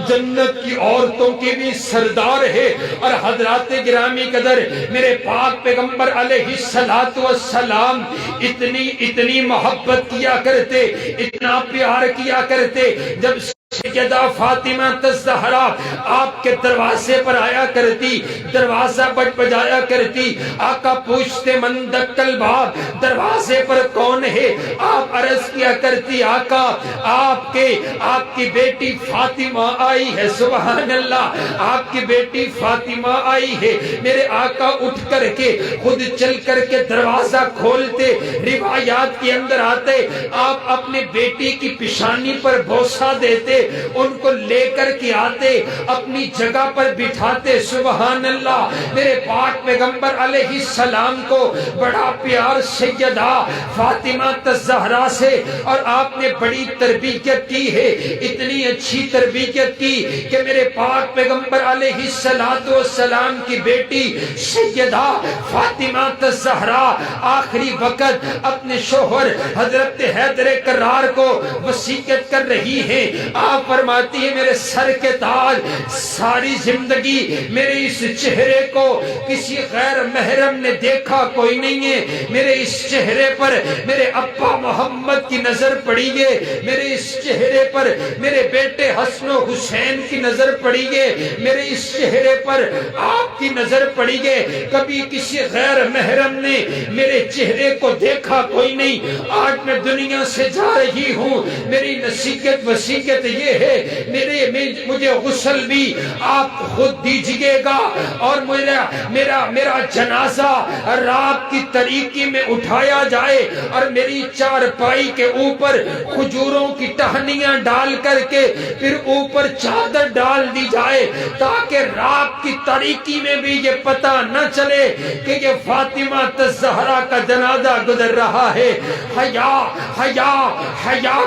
جنت کی عورتوں کی بھی سردار ہے اور حضرات گرامی قدر میرے پاک پیغمبر علیہ السلام اتنی محبت کیا کرتے اتنا پیار کیا کرتے جب سیدہ فاطمہ الزہرا آپ کے دروازے پر آیا کرتی دروازہ بجایا کرتی آقا پوچھتے من دقل باب دروازے پر کون ہے آپ عرض کیا کرتی آقا آپ کی بیٹی فاطمہ آئی ہے سبحان اللہ آپ کی بیٹی فاطمہ آئی ہے میرے آقا اٹھ کر کے خود چل کر کے دروازہ کھولتے روایات کے اندر آتے آپ اپنے بیٹی کی پیشانی پر بوسہ دیتے ان کو لے کر کے آتے اپنی جگہ پر بٹھاتے سبحان اللہ میرے پاک پیغمبر علیہ السلام کو بڑا پیار سیدہ فاطمہ الزہرا سے اور آپ نے بڑی تربیت کی ہے اتنی اچھی تربیت کی کہ میرے پاک پیغمبر علیہ السلام کی بیٹی سیدہ فاطمہ الزہرا آخری وقت اپنے شوہر حضرت حیدر کرار کو وصیت کر رہی ہے آپ فرماتی ہے میرے سر کے تاج ساری زندگی میرے اس چہرے کو کسی غیر محرم نے دیکھا کوئی نہیں ہے میرے اس چہرے پر میرے ابا محمد کی نظر پڑی ہے میرے اس چہرے پر میرے بیٹے حسن و حسین کی نظر پڑی ہے میرے اس چہرے پر آپ کی نظر پڑی ہے کبھی کسی غیر محرم نے میرے چہرے کو دیکھا کوئی نہیں آج میں دنیا سے جا رہی ہوں میری نصیحت وصیت یہ ہے مجھے غسل بھی آپ خود دیجئے گا اور میرا جنازہ رات کی طریقے میں اٹھایا جائے اور میری چارپائی کے اوپر کھجوروں کی ٹہنیاں ڈال کر کے پھر اوپر چادر ڈال دی جائے تاکہ رات کی طریقے میں بھی یہ پتہ نہ چلے کہ یہ فاطمہ الزہرا کا جنازہ گزر رہا ہے۔ حیا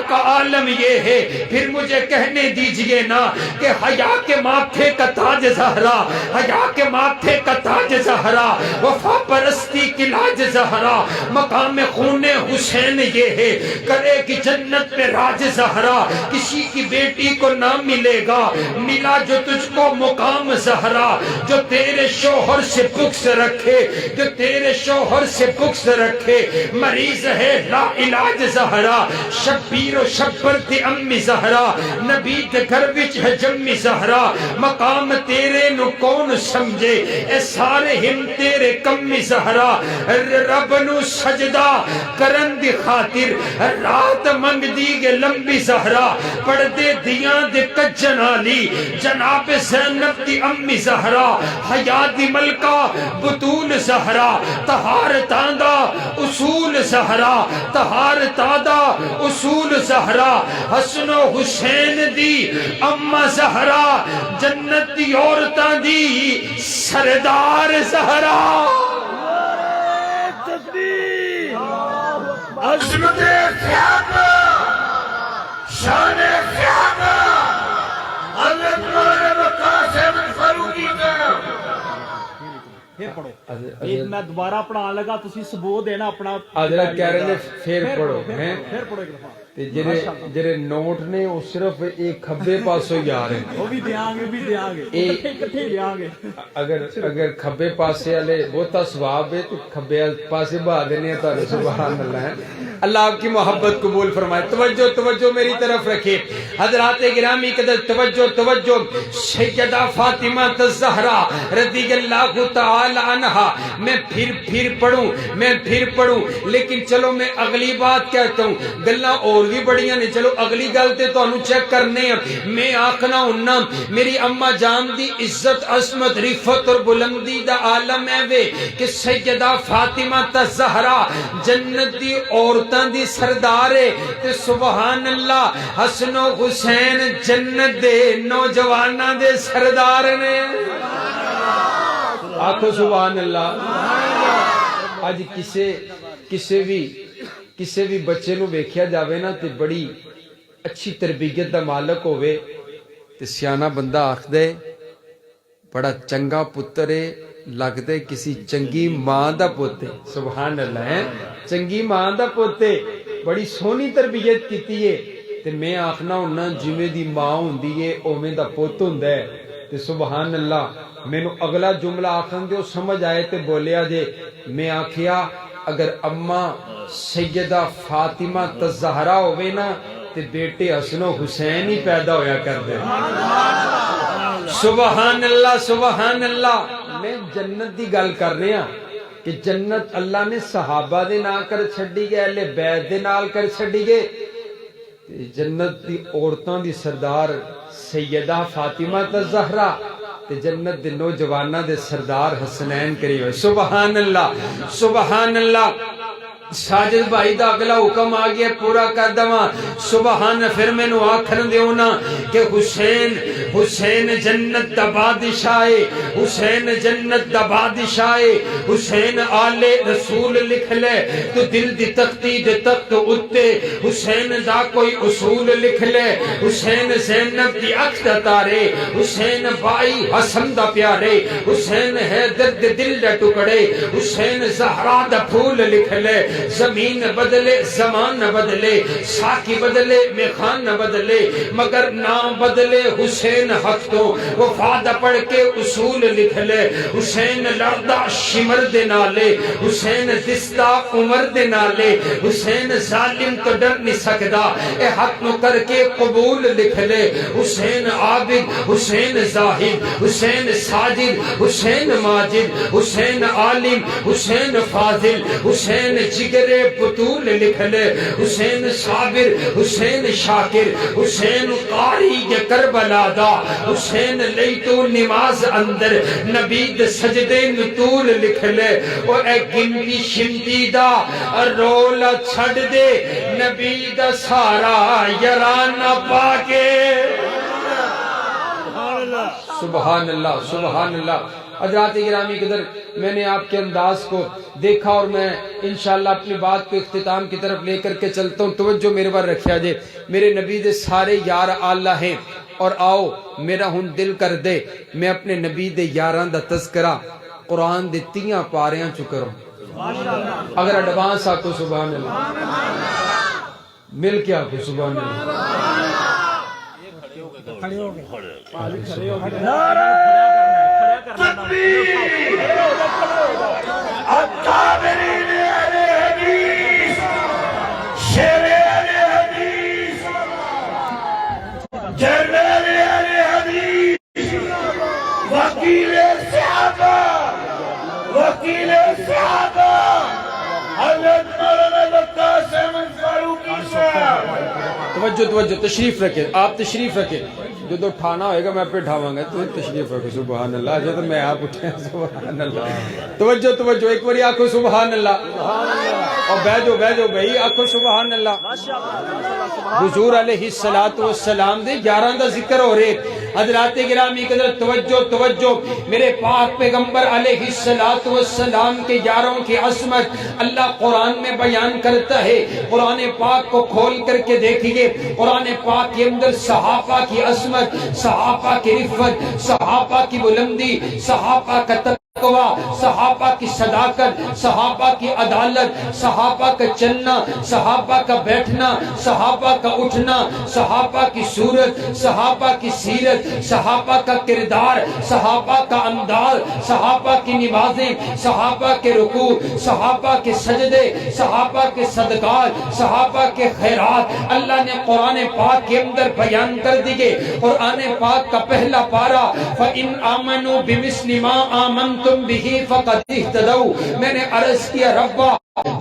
کا عالم یہ ہے۔ پھر مجھے کہنے دیجئے نا کہ حیا کے ماتھے کا تاج زہرا، حیا کے ماتھے کا تاج زہرا، وفا پرستی کی لاج زہرا، مقام خون حسین یہ ہے، کرے کی جنت میں راج زہرا، کسی کی بیٹی کو نہ ملے گا ملا جو تجھ کو مقام زہرا، جو تیرے شوہر سے بغض رکھے، جو تیرے شوہر سے بغض رکھے، مریض ہے لا علاج زہرا، شبیر و شبر دی امی زہرا، نبی دے گھر وچ ہے جمی زہرا، مقام تیرے نو کون سمجھے اے سارے ہم تیرے کمی زہرا، رب نو سجدہ کرن دی خاطر رات منگ دی گے لمبی زہرا، پردے دیاں دے کجن آلی جناب زینب دی امی زہرا، حیا دی ملکہ بطول زہرا، طہارتاں دا اصول زہرا، طہارتاں دا اصول زہرا، حسن و حسین دی اما زہرا، جنت دی عورتاں دی سردار زہرا۔ عظمت صحابہ، شان صحابہ، حضرت مولانا قاسم فاروقی کا پھر پڑھو ایک میں دوبارہ پڑھان لگا تسی سبو دینا اپنا حضرت کہہ رہے ہیں پھر پڑھو ہیں پھر پڑھو ایک دفعہ جڑے نوٹ نے وہ صرف ایک کھبے پاسوں ہی آ رہے ہیں، وہ بھی دیاں گے اکٹھے دیاں گے۔ اگر کھبے پاسے والے بہتا ثواب ہے تو کھبے پاسے بہا دینے تو سبحان اللہ ہے۔ اللہ آپ کی محبت قبول فرمائے۔ توجہ میری طرف رکھے حضرات گرامی قدر، توجہ سیدہ فاطمہ الزہرا رضی اللہ تعالی عنہا۔ میں پھر پڑھوں لیکن چلو میں اگلی بات کہتا ہوں، گلاں اور بھی بڑیاں نے، چلو اگلی گل تے تانوں چیک کرنے ہیں۔ میں آکھنا ہننا میری اما جان دی عزت عظمت رفت اور بلندی دا عالم ہے وے کہ سیدہ فاطمہ الزہرا جنت دی عورتاں دی سردار ہے تے سبحان اللہ حسن و حسین جنت دے نوجواناں دے سردار نے۔ آکھو سبحان اللہ۔ اج کسے بھی بچے نو ویکھیا جاوے نا تے بڑی اچھی تربیت دا مالک ہوئے تے سیانہ بندہ آکھ دے بڑا چنگا پتر ہے، لگ دے کسی چنگی ماں دا پوتے۔ سبحان اللہ ہے، چنگی ماں دا پوتے، بڑی سونی تربیت کیتی ہے تے میں آکھنا ہوننا جویں دی ماں ہوندی ہے اوویں دا پوت ہوندا ہے تے سبحان اللہ۔ مینوں اگلا جملہ آکھن دیو سمجھ آئے تے بولیا جے، میں آکھیا اگر اما سیدہ فاطمہ الزہرا ہوئے نا تے بیٹے حسن و حسین ہی پیدا ہویا کر دے۔ سبحان اللہ سبحان اللہ۔ میں جنت دی گل کر رہا کہ جنت اللہ نے صحابہ دے نال کر چھڈی گئے، اہل بیت دے نال کر چھڈی گئے، جنت دی عورتاں دی سردار سیدہ فاطمہ الزہرا تے جنت دے نوجواناں دے سردار حسنین کری ہوئے۔ سبحان اللہ سبحان اللہ۔ ساجد بھائی دا اگلا حکم آ گیا پورا کر دواں۔ سبحان پھر میں نو آکھن دیو نا کہ حسین جنت دا بادشاہ، حسین جنت دا بادشاہ، حسین آل رسول لکھ لے تو دل دی تختی دے تخت اتے حسین دا کوئی اصول لکھ لے، حسین زینب دی اکھ دا تارے، حسین بائی حسن دا پیارے، حسین حیدر دے دل دا ٹکڑے، حسین زہرا دا پھول لکھ لے، زمین بدلے زمان نہ بدلے، ساکی بدلے میخان نہ بدلے، مگر نام بدلے حسین حسین حق تو وفادہ پڑھ کے اصول لکھ لے حسین لردہ شمر دے نالے حسین دستہ عمر دے نالے حسین ظالم تو ڈر نہیں سکدا اے حق نو کر کے قبول لکھ لے حسین عابد حسین زاہد حسین ساجد حسین ماجد حسین عالم حسین فاضل حسین جگر بطول لکھ لے حسین صابر حسین شاکر حسین قاری کربلا دا حسین لیتو نماز اندر نبی دے سجدے نطول لکھ لے اور اے گنتی شمتی دا رولا چھڑ دے نبی دا سارا یرانہ پاکے سبحان اللہ سبحان اللہ۔ حضرات گرامی قدر میں نے آپ کے انداز کو دیکھا اور میں انشاءاللہ اپنی بات کو اختتام کی طرف لے کر کے چلتا ہوں۔ توجہ میرے بار رکھیا جے، میرے نبی دے سارے یار آلہ ہیں اور آؤ میرا ہن دل کر دے میں اپنے نبی دے یاران دا تذکرہ قرآن دے 3 پاریاں چکروں۔ اگر ایڈوانس آکو سبحان اللہ، مل کے آکو سبحان اللہ۔ التابعین اہل حدیث، شیر اہل حدیث، جرنیل اہل حدیث، وکیل صحابہ، وکیل صحابہ حضرت مولانا قاسم فاروقی صاحب۔ توجہ توجہ، تشریف رکھیں، آپ تشریف رکھیں، جو تو اٹھانا ہوئے گا میں پہ اٹھاواں گا، تو تشریف رکھو سبحان اللہ، جو تو میں آپ اٹھیں سبحان اللہ۔ توجہ توجہ، ایک باری آنکھو سبحان اللہ، اور بیجو بیجو بھئی آنکھو سبحان اللہ۔ حضور علیہ السلام دے 11 دا ذکر ہو رہے۔ حضرات گرامی قدر توجہ توجہ، میرے پاک پیغمبر علیہ السلام کے 11 کی عظمت اللہ قرآن میں بیان کرتا ہے۔ قرآن پاک کو کھول کر کے دیکھئے، قرآن پاک کے اندر صحابہ کی عظمت، صحابہ کی رفت، صحابہ کی بلندی، صحابہ کا تقوی، صحابہ کی صداقت، صحابہ کی عدالت، صحابہ کا چلنا، صحابہ کا بیٹھنا، صحابہ کا اٹھنا، صحابہ کی صورت، صحابہ کی سیرت، صحابہ کا کردار، صحابہ کا انداز، صحابہ کی نمازیں، صحابہ کے رکوع، صحابہ کے سجدے، صحابہ کے صدقات، صحابہ کے خیرات اللہ نے قرآن پاک کے اندر بیان کر دیے۔ قرآن پاک کا پہلا پارہ فَإِنْ آمَنُوا بِمِثْلِ مَا آمَنْتُمْ بِهِ فَقَدْ اهْتَدَوْا، میں نے عرض کیا ربا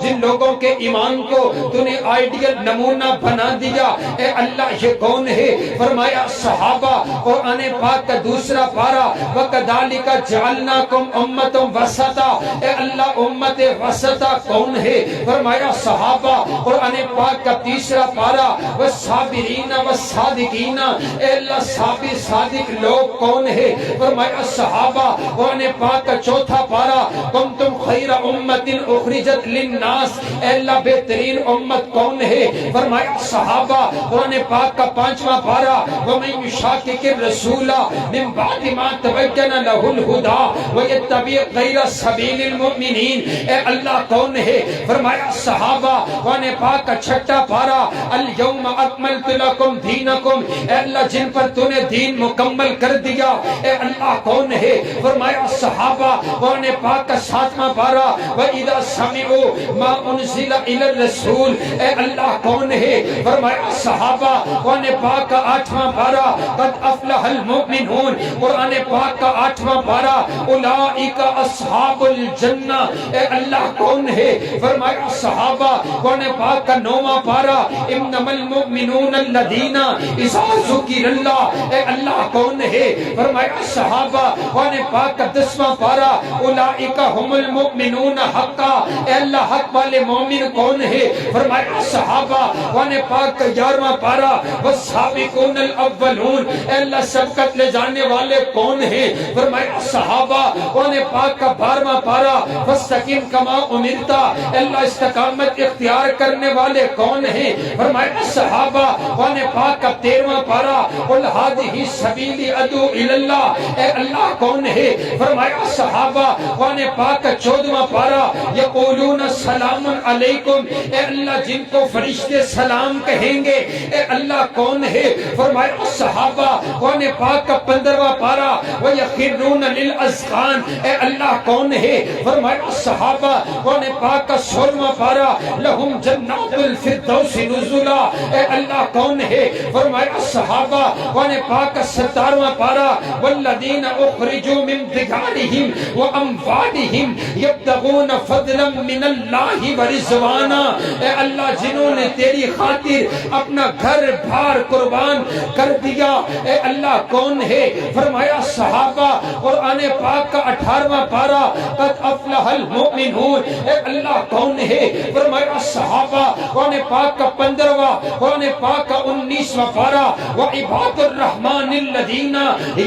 جن لوگوں کے ایمان کو تو نے آئیڈیل نمونہ بنا دیا، اے اللہ یہ کون ہے؟ فرمایا صحابہ۔ قرآن پاک کا دوسرا پارہ وَكَذَلِكَ جَعَلْنَاكُمْ أُمَّةً وَسَطًا، اے اللہ امت وسطہ کون ہے؟ فرمایا صحابہ۔ قرآن پاک کا تیسرا پارہ وَالصَّابِرِينَ وَالصَّادِقِينَ، اے اللہ صابر صادق لوگ کون ہے؟ فرمایا صحابہ۔ قرآن پاک کا چوتھا پارہ كُنْتُمْ خَيْرَ أُمَّةٍ أُخْرِجَتْ للناس، اے اللہ بہترین امت کون ہے؟ فرمایا صحابہ۔ قرآن پاک کا 5واں پارہ وَمَن يُشَاقِقِ الرَّسُولَ مِن بَعْدِ مَا تَبَيَّنَ لَهُ الْهُدَىٰ وَيَتَّبِعْ غَيْرَ سَبِيلِ الْمُؤْمِنِينَ، اے اللہ کون ہے؟ فرمایا صحابہ۔ قرآن پاک کا 6واں پارہ الْيَوْمَ أَكْمَلْتُ لَكُمْ دِينَكُمْ، اے اللہ جن پر تو نے دین مکمل کر دیا، اے اللہ کون ہے؟ فرمایا صحابہ۔ قرآن پاک کا 7واں پارہ وَإِذَا سَمِعُوا ما انزل الى الرسول، اے اللہ کون ہے؟ فرمایا صحابہ۔ قرآن پاک کا 8واں پارہ قد افلح المؤمنون، قرآن پاک کا 8واں پارہ اولئک اصحاب الجنہ، اے اللہ کون ہے؟ فرمایا صحابہ۔ قرآن پاک کا 9واں پارہ انما المؤمنون الذین اذا ذکر اللہ، اے اللہ کون ہے؟ فرمایا صحابہ۔ قرآن پاک کا 10واں پارہ اولئک هم المؤمنون حقا، اے اللہ حق والے مومن کون ہے؟ فرمایا صحابہ۔ قرآن پاک کا 11واں پارہ والسابقون الاولون، اے اللہ سبقت لے جانے والے کون ہیں؟ فرمایا صحابہ۔ قرآن پاک کا 12واں پارہ فاستقم کما امرت، اے اللہ استقامت اختیار کرنے والے کون ہیں؟ فرمایا صحابہ۔ قرآن پاک کا 13واں پارہ قل هذه سبیلی ادعو الی اللہ، اے اللہ کون ہے؟ فرمایا صحابہ۔ قرآن پاک کا 14واں پارہ یقولون سلام علیکم، اے اللہ جن کو فرشتے سلام کہیں گے، اے اللہ کون ہے؟ فرمایا صحابہ۔ قرآن پاک کا 15واں پارہ وَيَخِرُّونَ لِلْأَذْقَانِ، اے اللہ کون ہے؟ فرمایا صحابہ۔ قرآن پاک کا 16واں پارہ لَهُمْ جَنَّاتُ الْفِرْدَوْسِ نُزُلًا، اے اللہ کون ہے؟ فرمایا صحابہ۔ قرآن پاک کا 17واں پارہ وَالَّذِينَ أُخْرِجُوا مِنْ دِيَارِهِمْ وَأَمْوَالِهِمْ يَبْتَغُونَ فَضْلًا مِنَ اللَّهِ وَرِضْوَانًا، اے اللہ جنہوں نے تیری خاطر اپنا گھر بھار قربان کر دیا، اے اللہ کون ہے؟ فرمایا صحابہ۔ قرآن پاک کا 18واں پارہ قد افلح المؤمنون، اے اللہ کون ہے؟ فرمایا صحابہ۔ قرآن پاک کا 15واں، قرآن پاک کا 19واں پارہ وعباد الرحمن الذین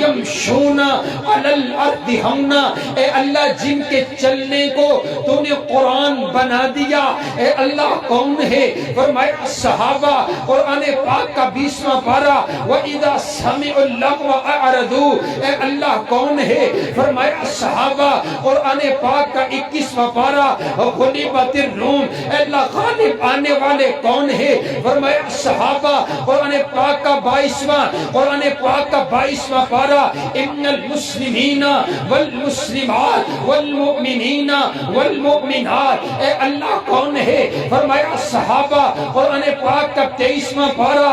یمشون علی الارض ہونا، اے اللہ جن کے چلنے کو تو نے قرآن بنا دیا، اے اللہ کون ہے؟ فرمایا صحابہ۔ قرآن پاک کا 20واں پارہ وَإِذَا سَمِعُوا اللَّغْوَ أَعْرَضُوا، اے اللہ کون ہے؟ فرمایا صحابہ۔ قرآن پاک کا 21واں پارہ غُلِبَتِ الرُّومُ، اے اللہ غالب آنے والے کون ہے؟ فرمایا صحابہ۔ قرآن پاک کا 22واں، قرآن پاک کا 22واں پارہ اِنَّ الْمُسْلِمِينَ وَالْمُسْلِمَاتِ وَالْمُؤْمِنِينَ وَالْمُؤْمِنَاتِ، اے اللہ کون ہے؟ فرمایا صحابہ۔ قرآن پاک کا 23واں پارہ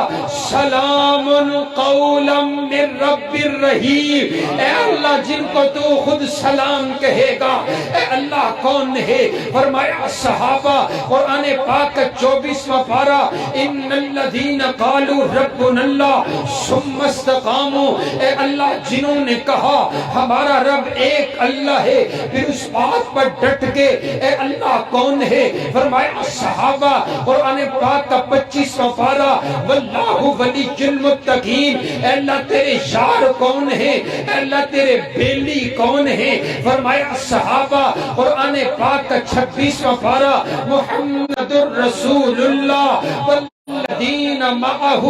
سلام قولا من رب الرحیم، اے اللہ جن کو تو خود سلام کہے گا، اے اللہ کون ہے؟ فرمایا صحابہ۔ قرآن پاک کا 24واں پارہ ان الذین قالوا ربنا اللہ ثم استقاموا، اے اللہ جنہوں نے کہا ہمارا رب ایک اللہ ہے پھر اس بات پر ڈٹ کے، اے اللہ کون ہے؟ فرمایا صحابہ۔ قرآن پاک کا 25واں پارہ واللہ ولی المتقین، اے اللہ تیرے یار کون ہے؟ اے اللہ تیرے بیلی کون ہے؟ فرمایا صحابہ۔ قرآن پاک کا 26واں پارہ محمد الرسول اللہ الذین معہ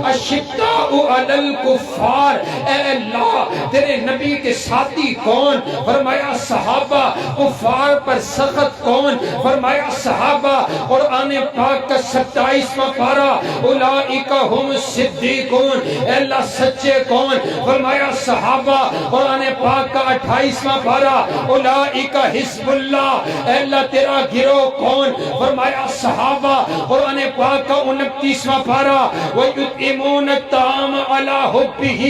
اشداء علی الکفار، اے اللہ تیرے نبی کے ساتھی کون؟ فرمایا صحابہ۔ کفار پر سخت کون؟ فرمایا صحابہ۔ قرآن پاک کا 27واں پارہ اولئک ھم الصدیقون، اے اللہ سچے کون؟ فرمایا صحابہ۔ قرآن پاک کا 28واں پارہ اولئک حزب اللہ، اے اللہ تیرا گروہ کون؟ فرمایا صحابہ۔ قرآن پاک کا 29واں پارہ وَيُطْعِمُونَ الطَّعَامَ عَلَى حُبِّهِ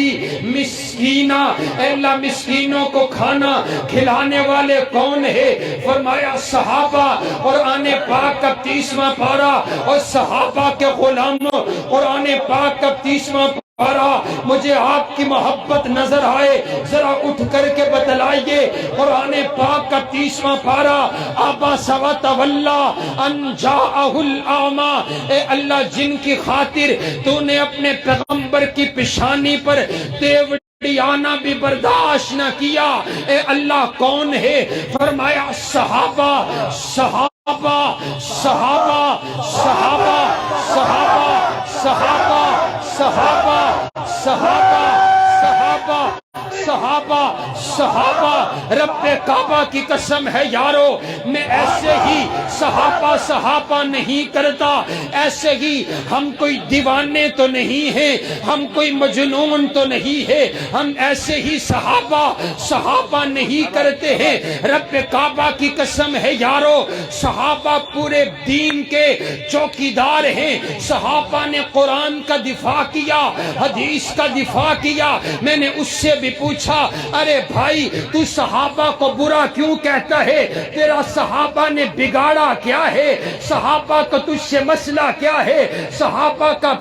مِسْكِينًا، اے اللہ مسکینوں کو کھانا کھلانے والے کون ہے؟ فرمایا صحابہ۔ قرآن پاک کا 30واں پارہ اور صحابہ کے غلاموں، قرآن پاک کا 30واں پارہ مجھے آپ کی محبت نظر آئے ذرا اٹھ کر کے بتلائیے۔ قرآن پاک کا 30واں پارہ عبس وتولی ان جاءہ الاعمی، اے اللہ جن کی خاطر تو نے اپنے پیغمبر کی پیشانی پر دیوڑیانہ بھی برداشت نہ کیا، اے اللہ کون ہے؟ فرمایا صحابہ صحابہ صحابہ صحابہ صحابہ صحابہ صحابہ صحابہ صحابہ صحابہ صحابہ۔ رب کعبہ کی قسم ہے یارو، میں ایسے ہی صحابہ نہیں کرتا، ایسے ہی ہم کوئی دیوانے تو نہیں ہیں، ہم کوئی مجنون تو نہیں ہے، ہم ایسے ہی صحابہ نہیں کرتے ہیں۔ رب کعبہ کی قسم ہے یارو، صحابہ پورے دین کے چوکیدار ہیں، صحابہ نے قرآن کا دفاع کیا، حدیث کا دفاع کیا۔ میں نے اس سے بھی پوچھا ارے بھائی تو صحابہ کو برا کیوں کہتا ہے؟ تیرا صحابہ نے بگاڑا کیا ہے؟ صحابہ کا تجھ سے مسئلہ کیا ہے؟ صحابہ کا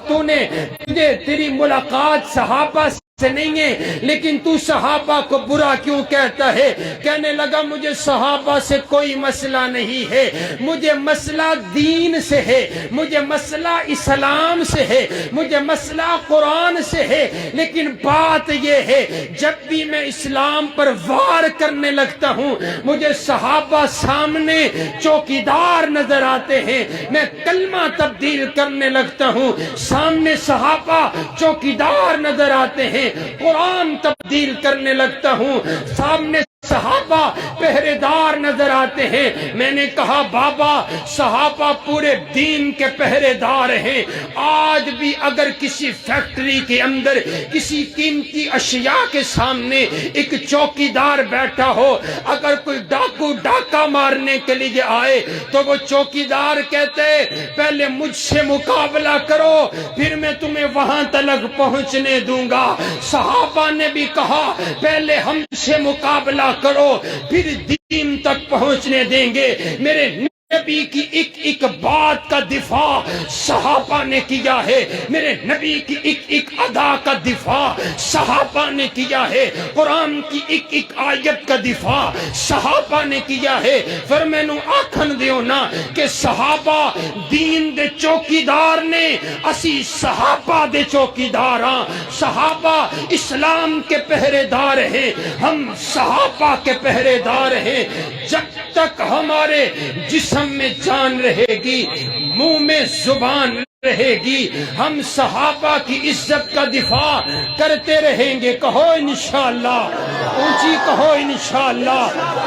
تیری ملاقات صحابہ سے نہیں ہے، لیکن تو صحابہ کو برا کیوں کہتا ہے؟ کہنے لگا مجھے صحابہ سے کوئی مسئلہ نہیں ہے، مجھے مسئلہ دین سے ہے، مجھے مسئلہ اسلام سے ہے، مجھے مسئلہ قرآن سے ہے، لیکن بات یہ ہے جب بھی میں اسلام پر وار کرنے لگتا ہوں مجھے صحابہ سامنے چوکیدار نظر آتے ہیں، میں کلمہ تبدیل کرنے لگتا ہوں سامنے صحابہ چوکیدار نظر آتے ہیں، قرآن تبدیل کرنے لگتا ہوں سامنے صحابہ پہرے دار نظر آتے ہیں. میں نے کہا بابا صحابہ پورے دین کے پہرے دار ہیں. آج بھی اگر کسی فیکٹری کے اندر کسی قیمتی اشیاء کے سامنے ایک چوکیدار بیٹھا ہو، اگر کوئی ڈاکو ڈاکہ مارنے کے لیے آئے تو وہ چوکیدار کہتے پہلے مجھ سے مقابلہ کرو پھر میں تمہیں وہاں تلک پہنچنے دوں گا. صحابہ نے بھی کہا پہلے ہم سے مقابلہ کرو پھر دین تک پہنچنے دیں گے. میرے نبی کی ایک ایک بات کا دفاع صحابہ نے کیا ہے. میرے نبی کی ایک ایک ادا کا دفاع صحابہ نے کیا ہے. قرآن کی ایک ایک آیت کا دفاع صحابہ نے کیا ہے. پھر میں نو آکھن دیو نا کہ صحابہ دین دے چوکیدار نے، اسی صحابہ دے چوکیدار ہاں. صحابہ اسلام کے پہرے دار ہیں، ہم صحابہ کے پہرے دار ہیں. جب تک ہمارے جسم میں جان رہے گی، منہ میں زبان رہے گی، ہم صحابہ کی عزت کا دفاع کرتے رہیں گے. کہو انشاءاللہ، اونچی کہو انشاءاللہ.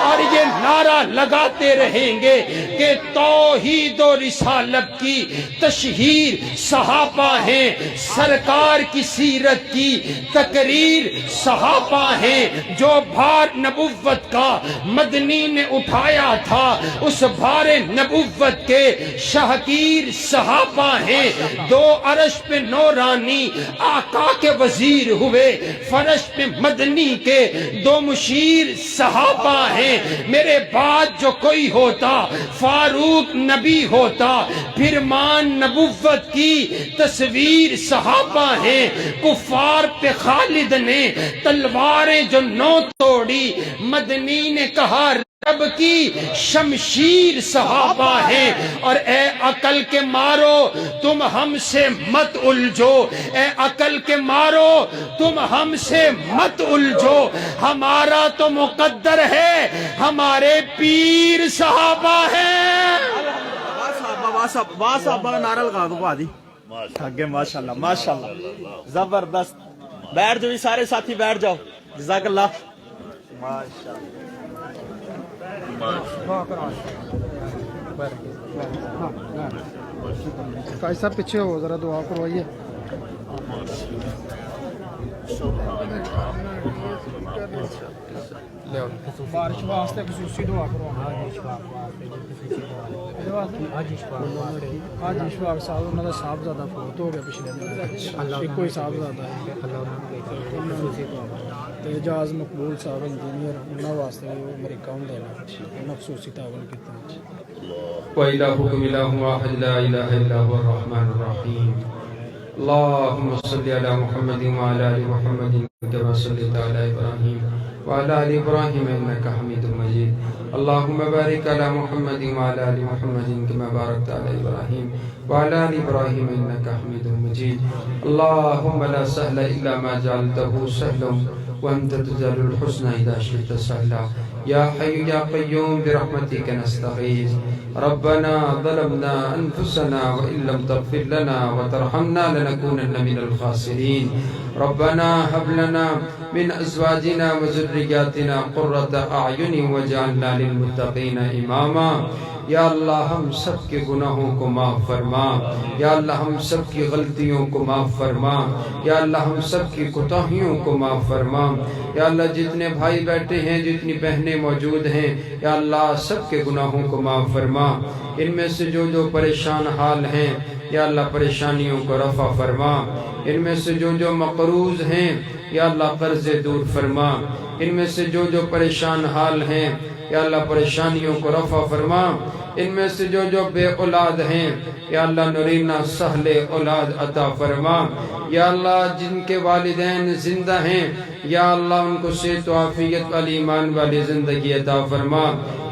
اور یہ نعرہ لگاتے رہیں گے کہ توحید و رسالت کی تشہیر صحابہ ہیں، سرکار کی سیرت کی تقریر صحابہ ہیں. جو بھار نبوت کا مدنی نے اٹھایا تھا اس بھار نبوت کے شاہکیر صحابہ ہیں. دو عرش پہ نورانی آقا کے وزیر ہوئے، فرش پہ مدنی کے دو مشیر صحابہ ہیں. میرے بعد جو کوئی ہوتا فاروق نبی ہوتا، فرمان نبوت کی تصویر صحابہ ہیں. کفار پہ خالد نے تلواریں جو نو توڑی، مدنی نے کہا رب کی شمشیر صحابہ ہیں. اور اے عقل کے مارو تم ہم سے مت الجھو، اے عقل کے مارو تم ہم سے مت الجھو. ہمارا تو مقدر ہے، ہمارے پیر صحابہ ہیں. واہ صحابہ نعرہ لگا دو بھادی آگے. ماشاءاللہ ماشاءاللہ زبردست. بیٹھ جو بھی سارے ساتھی بیٹھ جاؤ. جزاک اللہ. ماشاءاللہ. قائد صاحب پیچھے ہو ذرا دعا کروائیے. بارش واسطے خصوصی دعا کرو. حاج اشفاق صاحب انہوں نے صاحبزادہ فوت ہو گیا پچھلے دن، کوئی صاحبزادہ ہے. اعجاز مقبول صاحب انجینئر انہوں واسطے امریکہ ہوں دینا انہوں خصوصی تعاون کیتا. وَإِلَٰهُكُمْ إِلَٰهٌ وَاحِدٌ لَا إِلَٰهَ إِلَّا هُوَ الرَّحْمَٰنُ الرَّحِيمُ. اللهم صل على محمد وعلى آل محمد كما صليت على إبراهيم وعلى آل إبراهيم إنك حميد مجيد. اللهم بارك على محمد وعلى آل محمد كما باركت على إبراهيم وعلى آل إبراهيم إنك حميد مجيد. اللهم لا سهل إلا ما جعلته سهلا وأنت تجعل الحزن إذا شئت سهلا. يا حي يا قيوم برحمتك نستغيث. ربنا ظلمنا أنفسنا وإن لم تغفر لنا وترحمنا لنكونن من الخاسرين. ربنا هب لنا من أزواجنا وذرياتنا قرة أعين واجعلنا للمتقين إماما. یا اللہ ہم سب کے گناہوں کو معاف فرما. یا اللہ ہم سب کی غلطیوں کو معاف فرما. یا اللہ ہم سب کی کوتاہیوں کو معاف فرما. یا اللہ جتنے بھائی بیٹھے ہیں، جتنی بہنیں موجود ہیں، یا اللہ سب کے گناہوں کو معاف فرما. ان میں سے جو پریشان حال ہیں یا اللہ پریشانیوں کو رفع فرما. ان میں سے جو مقروض ہیں یا اللہ قرض دور فرما. ان میں سے جو پریشان حال ہیں یا اللہ پریشانیوں کو رفع فرما. ان میں سے جو بے اولاد ہیں یا اللہ نرینہ سہل اولاد عطا فرما. یا اللہ جن کے والدین زندہ ہیں یا اللہ ان کو صحت و عافیت والی ایمان والی زندگی عطا فرما.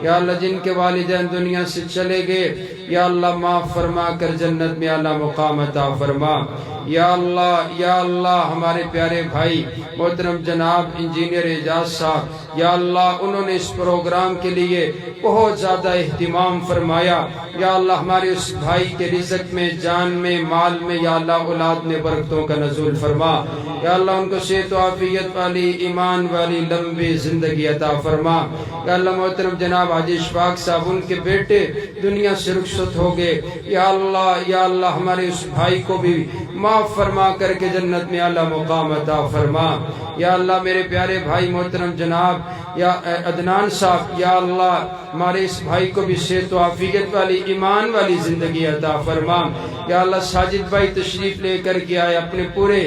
یا اللہ جن کے والدین دنیا سے چلے گئے یا اللہ معاف فرما کر جنت میں اعلیٰ مقام عطا فرما. یا اللہ ہمارے پیارے بھائی محترم جناب انجینئر اعجاز صاحب یا اللہ انہوں نے اس پروگرام کے لیے بہت زیادہ اہتمام فرمایا، یا اللہ ہمارے اس بھائی کے رزق میں، جان میں، مال میں یا اللہ اولاد میں برکتوں کا نزول فرما، یا اللہ ان کو صحت و عافیت والی، ایمان والی لمبی زندگی عطا فرما، یا اللہ محترم جناب حاجی اشفاق صاحب ان کے بیٹے دنیا سے رخصت ہو گئے، یا اللہ ہمارے اس بھائی کو بھی معاف فرما کر کے جنت میں اعلیٰ مقام عطا فرما، یا اللہ میرے پیارے بھائی محترم جناب یا عدنان صاحب، یا اللہ ہمارے اس بھائی کو بھی صحت و عافیت والی، ایمان والی زندگی عطا فرما، یا اللہ ساجد بھائی تشریف لے کر کے آئے اپنے پورے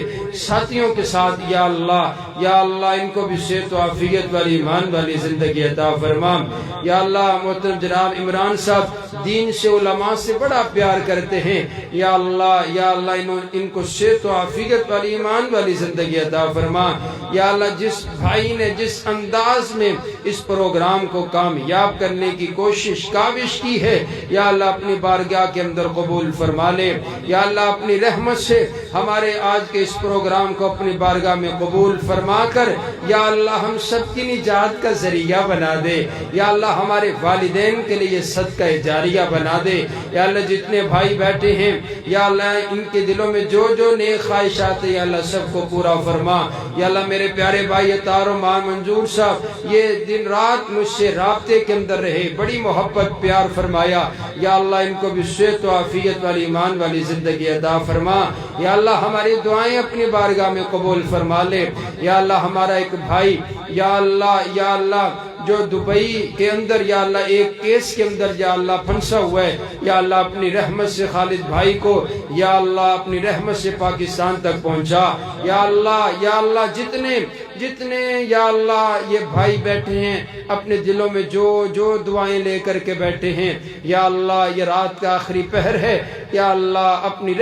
ساتھیوں کے ساتھ، یا اللہ ان کو بھی صحت و عافیت والی، ایمان والی زندگی عطا فرما، یا اللہ محترم جناب عمران صاحب دین سے، علماء سے بڑا پیار کرتے ہیں، یا اللہ ان کو صحت و عافیت والی، ایمان والی زندگی عطا فرما، یا اللہ جس بھائی نے جس انداز میں اس پروگرام کو کامیاب کرنے کی کاوش کی ہے، یا اللہ اپنی بارگاہ کے اندر قبول فرما لے، یا اللہ اپنی رحمت سے ہمارے آج کے اس پروگرام کو اپنی بارگاہ میں قبول فرما کر یا اللہ ہم سب کی نجات کا ذریعہ بنا دے، یا اللہ ہمارے والدین کے لیے صدقہ جاریہ بنا دے، یا اللہ جتنے بھائی بیٹھے ہیں یا اللہ ان کے دلوں میں جو نیک خواہشات ہیں یا اللہ سب کو پورا فرما، یا اللہ میرے پیارے بھائی عطار و منظور صاحب یہ دن رات مجھ سے رابطے کے اندر رہے، بڑی محبت پیار فرمایا، یا اللہ ان کو بھی صحت و عافیت والی، ایمان والی زندگی عطا فرما، یا اللہ ہماری دعائیں اپنی بارگاہ میں قبول فرما لے، یا اللہ ہمارا ایک بھائی یا اللہ جو دبئی کے اندر یا اللہ ایک کیس کے اندر یا اللہ پھنسا ہوا ہے، یا اللہ اپنی رحمت سے خالد بھائی کو یا اللہ اپنی رحمت سے پاکستان تک پہنچا، یا اللہ جتنے یا اللہ یہ بھائی بیٹھے ہیں اپنے دلوں میں جو دعائیں لے کر کے بیٹھے ہیں، یا اللہ یہ رات کا آخری پہر ہے، یا اللہ اپنی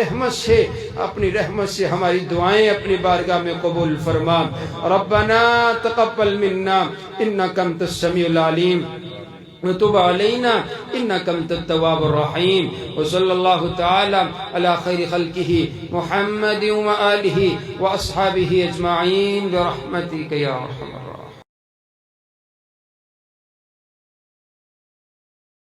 رحمت سے ہماری دعائیں اپنی بارگاہ میں قبول فرما، ربنا تقبل منا انک انت السمیع العلیم وتب علینا انک انت التواب الرحیم، وصلی اللہ تعالی علی خیر خلقہ محمد وآلہ واصحابہ اجمعین برحمتک یا ارحم